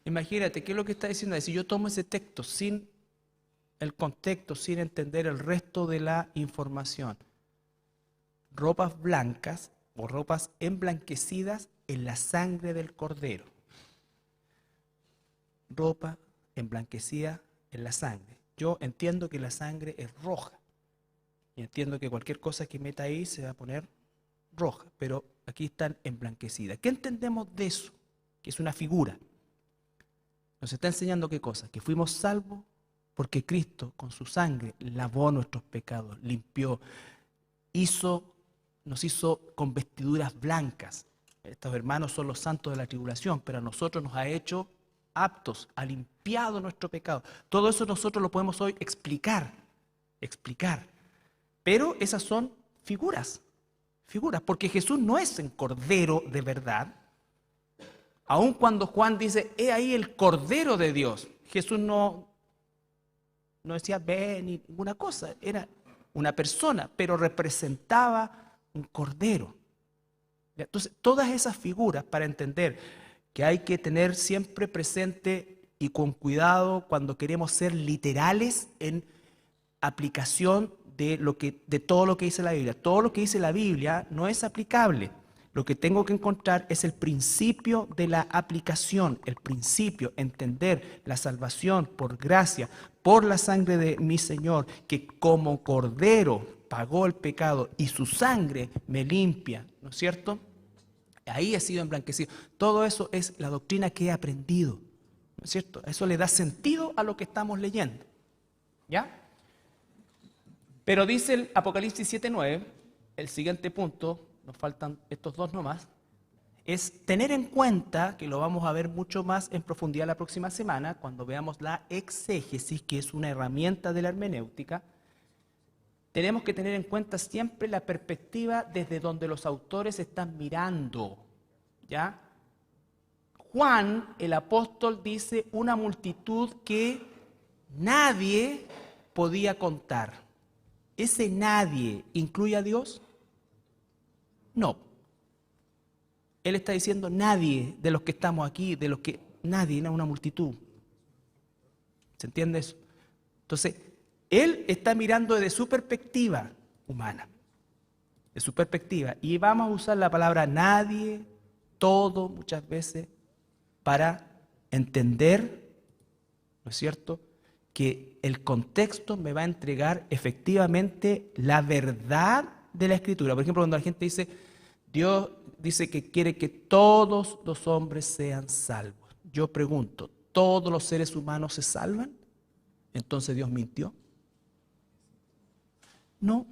Speaker 1: Imagínate, ¿qué es lo que está diciendo? Si yo tomo ese texto sin el contexto, sin entender el resto de la información, ropas blancas o ropas emblanquecidas en la sangre del Cordero. Ropa emblanquecida en la sangre. Yo entiendo que la sangre es roja y entiendo que cualquier cosa que meta ahí se va a poner roja, pero aquí están emblanquecidas. ¿Qué entendemos de eso? Que es una figura. Nos está enseñando qué cosa, que fuimos salvos porque Cristo con su sangre lavó nuestros pecados, limpió, nos hizo con vestiduras blancas. Estos hermanos son los santos de la tribulación, pero a nosotros nos ha hecho aptos, ha limpiado nuestro pecado. Todo eso nosotros lo podemos hoy explicar explicar. Pero esas son figuras, porque Jesús no es el Cordero de verdad. Aun cuando Juan dice, he ahí el Cordero de Dios, Jesús no decía ve ni ninguna cosa, era una persona, pero representaba un Cordero. Entonces, todas esas figuras, para entender que hay que tener siempre presente y con cuidado cuando queremos ser literales en aplicación de todo lo que dice la Biblia. Todo lo que dice la Biblia no es aplicable. Lo que tengo que encontrar es el principio de la aplicación, el principio, entender la salvación por gracia, por la sangre de mi Señor, que como Cordero pagó el pecado y su sangre me limpia, ¿no es cierto? Ahí he sido emblanquecido. Todo eso es la doctrina que he aprendido, ¿no es cierto? Eso le da sentido a lo que estamos leyendo, ¿ya? Pero dice el Apocalipsis 7:9, el siguiente punto, nos faltan estos dos nomás, es tener en cuenta, que lo vamos a ver mucho más en profundidad la próxima semana, cuando veamos la exégesis, que es una herramienta de la hermenéutica. Tenemos que tener en cuenta siempre la perspectiva desde donde los autores están mirando, ¿ya? Juan, el apóstol, dice una multitud que nadie podía contar. ¿Ese nadie incluye a Dios? No. Él está diciendo nadie de los que estamos aquí, nadie, no una multitud. ¿Se entiende eso? Entonces, él está mirando desde su perspectiva humana, de su perspectiva. Y vamos a usar la palabra nadie, todo, muchas veces, para entender, ¿no es cierto?, que el contexto me va a entregar efectivamente la verdad de la Escritura. Por ejemplo, cuando la gente dice, Dios dice que quiere que todos los hombres sean salvos. Yo pregunto, ¿todos los seres humanos se salvan? ¿Entonces Dios mintió? No,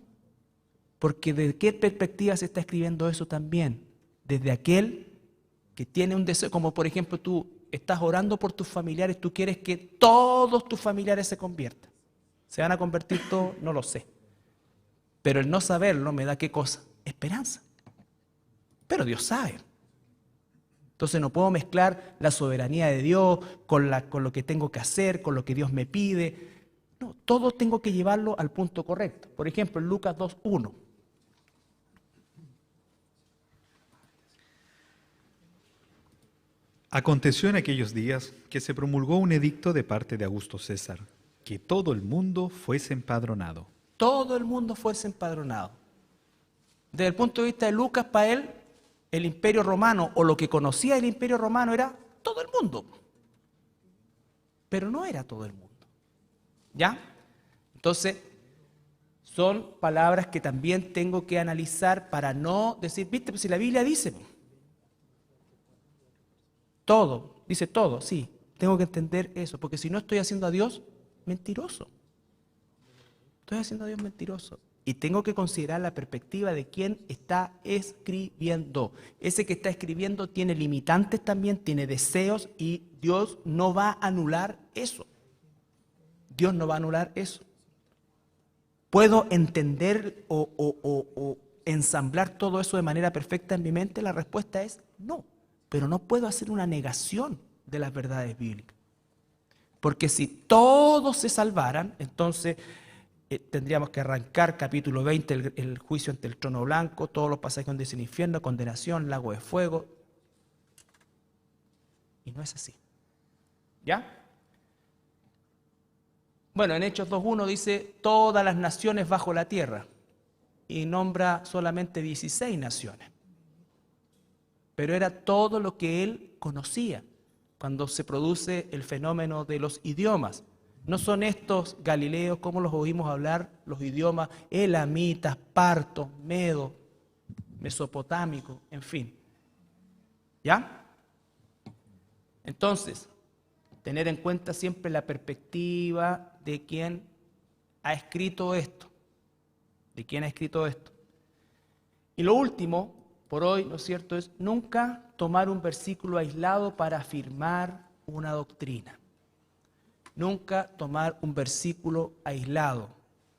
Speaker 1: porque ¿desde qué perspectiva se está escribiendo eso también? Desde aquel que tiene un deseo, como por ejemplo tú estás orando por tus familiares, tú quieres que todos tus familiares se conviertan. ¿Se van a convertir todos? No lo sé. Pero el no saberlo me da ¿qué cosa? Esperanza. Pero Dios sabe. Entonces no puedo mezclar la soberanía de Dios con lo que tengo que hacer, con lo que Dios me pide. No, todo tengo que llevarlo al punto correcto. Por ejemplo, en Lucas 2:1.
Speaker 2: Aconteció en aquellos días que se promulgó un edicto de parte de Augusto César, que todo el mundo fuese empadronado.
Speaker 1: Todo el mundo fuese empadronado. Desde el punto de vista de Lucas, para él, el Imperio Romano, o lo que conocía el Imperio Romano, era todo el mundo. Pero no era todo el mundo. ¿Ya? Entonces, son palabras que también tengo que analizar para no decir, viste, pues si la Biblia dice todo, dice todo, sí, tengo que entender eso, porque si no estoy haciendo a Dios mentiroso. Estoy haciendo a Dios mentiroso. Y tengo que considerar la perspectiva de quien está escribiendo. Ese que está escribiendo tiene limitantes también, tiene deseos, y Dios no va a anular eso. Dios no va a anular eso. ¿Puedo entender o ensamblar todo eso de manera perfecta en mi mente? La respuesta es no. Pero no puedo hacer una negación de las verdades bíblicas. Porque si todos se salvaran, entonces tendríamos que arrancar capítulo 20, el juicio ante el trono blanco, todos los pasajes donde dice el infierno, condenación, lago de fuego. Y no es así. ¿Ya? Bueno, en Hechos 2:1 dice todas las naciones bajo la tierra y nombra solamente 16 naciones. Pero era todo lo que él conocía cuando se produce el fenómeno de los idiomas. No son estos galileos, como los oímos hablar, los idiomas elamitas, partos, medos, mesopotámicos, en fin. ¿Ya? Entonces, tener en cuenta siempre la perspectiva de quien ha escrito esto. De quien ha escrito esto. Y lo último, por hoy, ¿no es cierto?, es nunca tomar un versículo aislado para afirmar una doctrina. Nunca tomar un versículo aislado.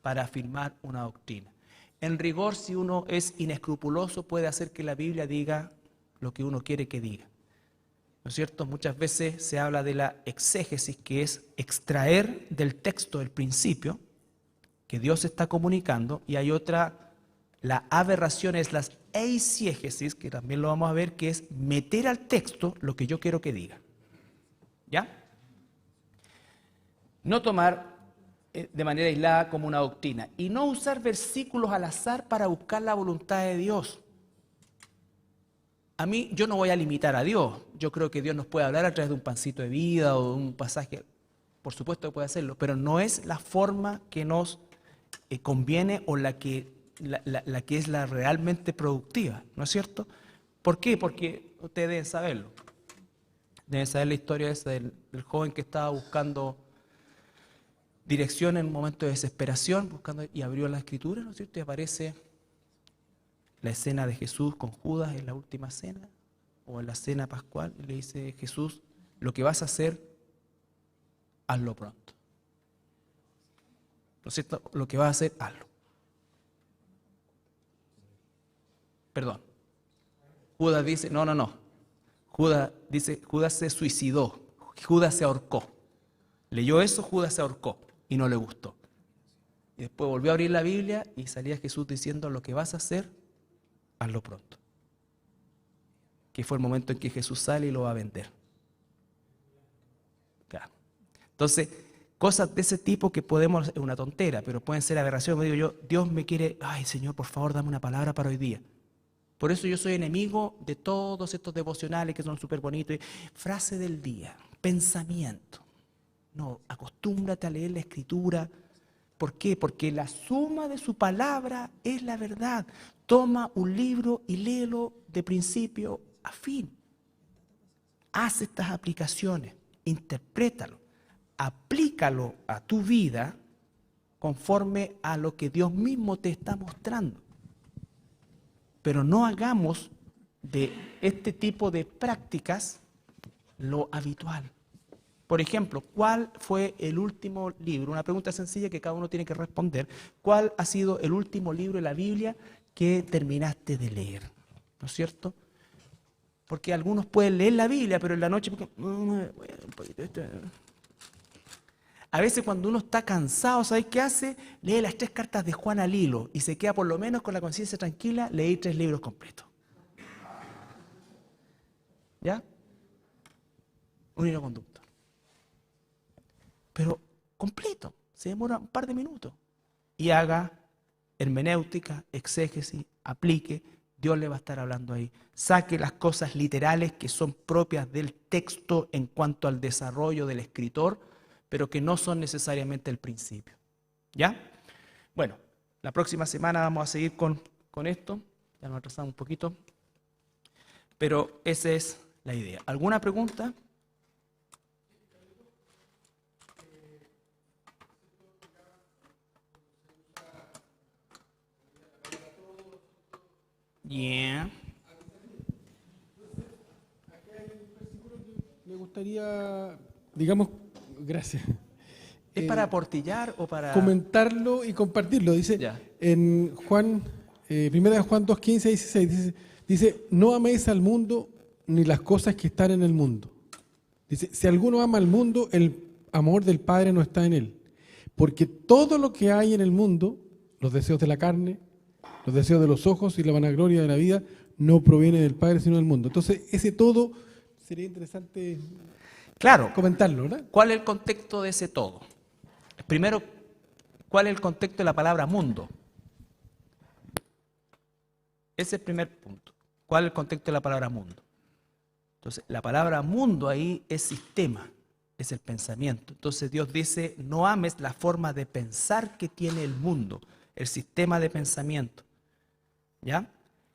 Speaker 1: para afirmar una doctrina. En rigor, si uno es inescrupuloso, puede hacer que la Biblia diga lo que uno quiere que diga. ¿No es cierto? Muchas veces se habla de la exégesis, que es extraer del texto el principio que Dios está comunicando, y hay otra, la aberración es la eisegesis, que también lo vamos a ver, que es meter al texto lo que yo quiero que diga. ¿Ya? No tomar de manera aislada como una doctrina y no usar versículos al azar para buscar la voluntad de Dios. Yo no voy a limitar a Dios. Yo creo que Dios nos puede hablar a través de un pancito de vida o de un pasaje. Por supuesto que puede hacerlo, pero no es la forma que nos conviene o la que es la realmente productiva, ¿no es cierto? ¿Por qué? Porque ustedes deben saberlo. Deben saber la historia esa del joven que estaba buscando dirección en un momento de desesperación, buscando, y abrió la escritura, ¿no es cierto? Y aparece la escena de Jesús con Judas en la última cena, o en la cena pascual, y le dice: Jesús, lo que vas a hacer, hazlo pronto. ¿No es cierto? Lo que vas a hacer, hazlo. Perdón. Judas dice, no. Judas se suicidó, Judas se ahorcó. Leyó eso, Judas se ahorcó y no le gustó. Y después volvió a abrir la Biblia y salía Jesús diciendo: lo que vas a hacer, hazlo pronto. Que fue el momento en que Jesús sale y lo va a vender. Claro. Entonces, cosas de ese tipo que podemos, es una tontera, pero pueden ser aberraciones. Me digo yo, Dios me quiere, ay Señor, por favor, dame una palabra para hoy día. Por eso yo soy enemigo de todos estos devocionales que son súper bonitos. Frase del día, pensamiento. No, acostúmbrate a leer la Escritura. ¿Por qué? Porque la suma de su palabra es la verdad. Toma un libro y léelo de principio a fin. Haz estas aplicaciones, interprétalo, aplícalo a tu vida conforme a lo que Dios mismo te está mostrando. Pero no hagamos de este tipo de prácticas lo habitual. Por ejemplo, ¿cuál fue el último libro? Una pregunta sencilla que cada uno tiene que responder. ¿Cuál ha sido el último libro de la Biblia que terminaste de leer? ¿No es cierto? Porque algunos pueden leer la Biblia, pero en la noche... A veces cuando uno está cansado, ¿sabes qué hace? Lee las 3 cartas de Juan al hilo y se queda por lo menos con la conciencia tranquila, leí 3 libros completos. ¿Ya? Un hilo conductor. Pero completo, se demora un par de minutos. Y haga hermenéutica, exégesis, aplique, Dios le va a estar hablando ahí. Saque las cosas literales que son propias del texto en cuanto al desarrollo del escritor, pero que no son necesariamente el principio. ¿Ya? Bueno, la próxima semana vamos a seguir con esto. Ya nos atrasamos un poquito. Pero esa es la idea. ¿Alguna pregunta? Yeah.
Speaker 3: Me gustaría, digamos, gracias.
Speaker 1: ¿Es para aportillar o para...?
Speaker 3: Comentarlo y compartirlo. Dice
Speaker 1: Ya.
Speaker 3: en Juan, primera de Juan 2, 15 y 16, dice, no améis al mundo ni las cosas que están en el mundo. Dice, si alguno ama al mundo, el amor del Padre no está en él. Porque todo lo que hay en el mundo, los deseos de la carne, los deseos de los ojos y la vanagloria de la vida, no proviene del Padre sino del mundo. Entonces, ese todo sería interesante comentarlo, ¿verdad?
Speaker 1: ¿Cuál es el contexto de ese todo? Primero, ¿cuál es el contexto de la palabra mundo? Ese es el primer punto. ¿Cuál es el contexto de la palabra mundo? Entonces, la palabra mundo ahí es sistema, es el pensamiento. Entonces Dios dice, no ames la forma de pensar que tiene el mundo, el sistema de pensamiento. ¿Ya?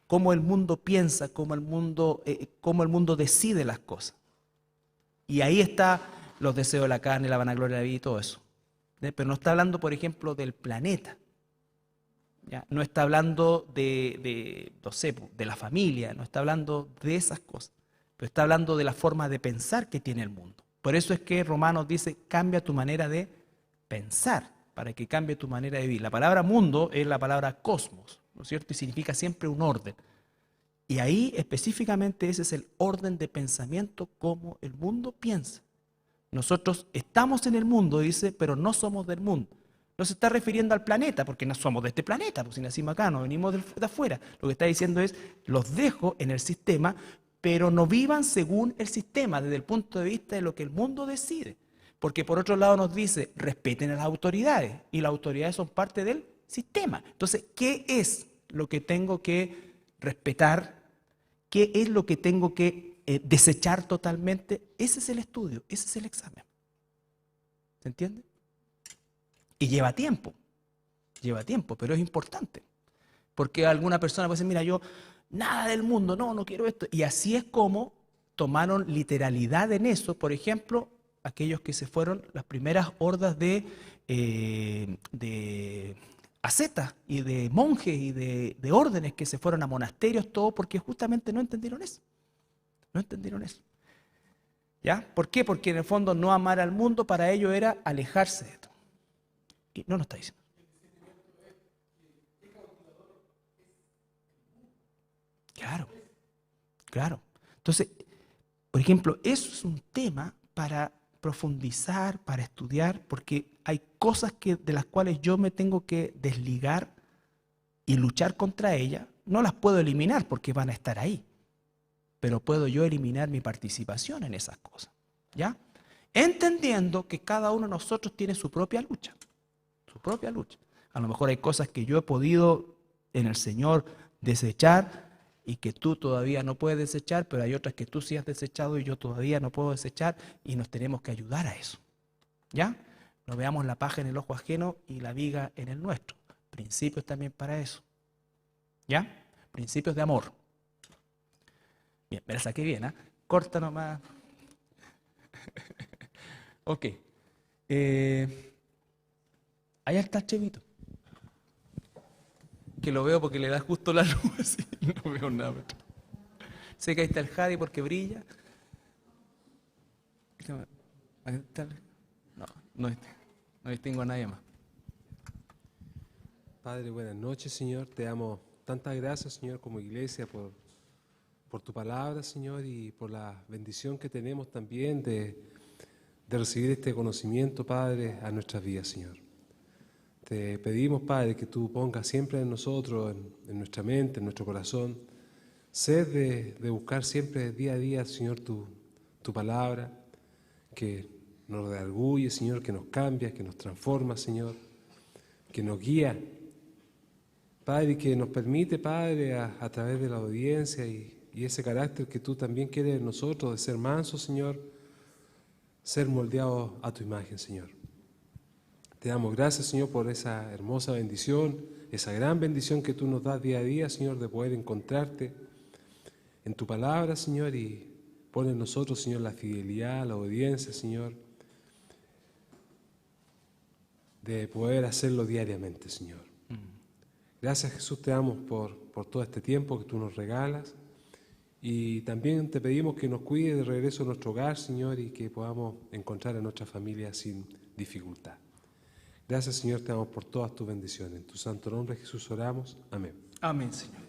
Speaker 1: Cómo el mundo piensa, cómo el mundo decide las cosas. Y ahí está los deseos de la carne, la vanagloria de la vida y todo eso. Pero no está hablando, por ejemplo, del planeta. ¿Ya? No está hablando no sé, de la familia, no está hablando de esas cosas. Pero está hablando de la forma de pensar que tiene el mundo. Por eso es que Romanos dice, cambia tu manera de pensar. para que cambie tu manera de vivir. La palabra mundo es la palabra cosmos, ¿no es cierto? Y significa siempre un orden. Y ahí específicamente ese es el orden de pensamiento como el mundo piensa. Nosotros estamos en el mundo, dice, pero no somos del mundo. No se está refiriendo al planeta, porque no somos de este planeta, pues si nacimos acá, no venimos de afuera. Lo que está diciendo es, los dejo en el sistema, pero no vivan según el sistema, desde el punto de vista de lo que el mundo decide. Porque por otro lado nos dice, respeten a las autoridades, y las autoridades son parte del sistema. Entonces, ¿qué es lo que tengo que respetar? ¿Qué es lo que tengo que desechar totalmente? Ese es el estudio, ese es el examen. ¿Se entiende? Y lleva tiempo, pero es importante. Porque alguna persona puede decir, mira, yo nada del mundo, no quiero esto. Y así es como tomaron literalidad en eso. Por ejemplo, aquellos que se fueron, las primeras hordas de ascetas y de monjes y de órdenes que se fueron a monasterios, todo porque justamente no entendieron eso. No entendieron eso. ¿Ya? ¿Por qué? Porque en el fondo no amar al mundo para ellos era alejarse de esto. Y no lo está diciendo. Claro. Entonces, por ejemplo, eso es un tema para profundizar, para estudiar, porque hay cosas de las cuales yo me tengo que desligar y luchar contra ellas. No las puedo eliminar porque van a estar ahí, pero puedo yo eliminar mi participación en esas cosas, ¿ya? Entendiendo que cada uno de nosotros tiene su propia lucha. A lo mejor hay cosas que yo he podido en el Señor desechar y que tú todavía no puedes desechar, pero hay otras que tú sí has desechado y yo todavía no puedo desechar, y nos tenemos que ayudar a eso. ¿Ya? No veamos la paja en el ojo ajeno y la viga en el nuestro. Principios también para eso. ¿Ya? Principios de amor. Bien, me la saqué bien, ¿eh? Corta nomás. Ok. Allá está el Chevito. Que lo veo porque le da justo la luz así, no veo nada. Sé que ahí está el Jadi porque brilla. No distingo a nadie más.
Speaker 4: Padre, buenas noches, Señor. Te damos tantas gracias, Señor, como iglesia, por tu palabra, Señor, y por la bendición que tenemos también de recibir este conocimiento, Padre, a nuestras vidas, Señor. Te pedimos, Padre, que tú pongas siempre en nosotros, en nuestra mente, en nuestro corazón, sed de buscar siempre día a día, Señor, tu palabra, que nos redarguye, Señor, que nos cambia, que nos transforma, Señor, que nos guía, Padre, que nos permite, Padre, a través de la obediencia y ese carácter que tú también quieres en nosotros, de ser mansos, Señor, ser moldeados a tu imagen, Señor. Te damos gracias, Señor, por esa hermosa bendición, esa gran bendición que tú nos das día a día, Señor, de poder encontrarte en tu palabra, Señor, y pon en nosotros, Señor, la fidelidad, la obediencia, Señor, de poder hacerlo diariamente, Señor. Gracias, Jesús, te damos por todo este tiempo que tú nos regalas, y también te pedimos que nos cuides de regreso a nuestro hogar, Señor, y que podamos encontrar a nuestra familia sin dificultad. Gracias, Señor, te damos por todas tus bendiciones. En tu santo nombre, Jesús, oramos. Amén.
Speaker 1: Amén, Señor.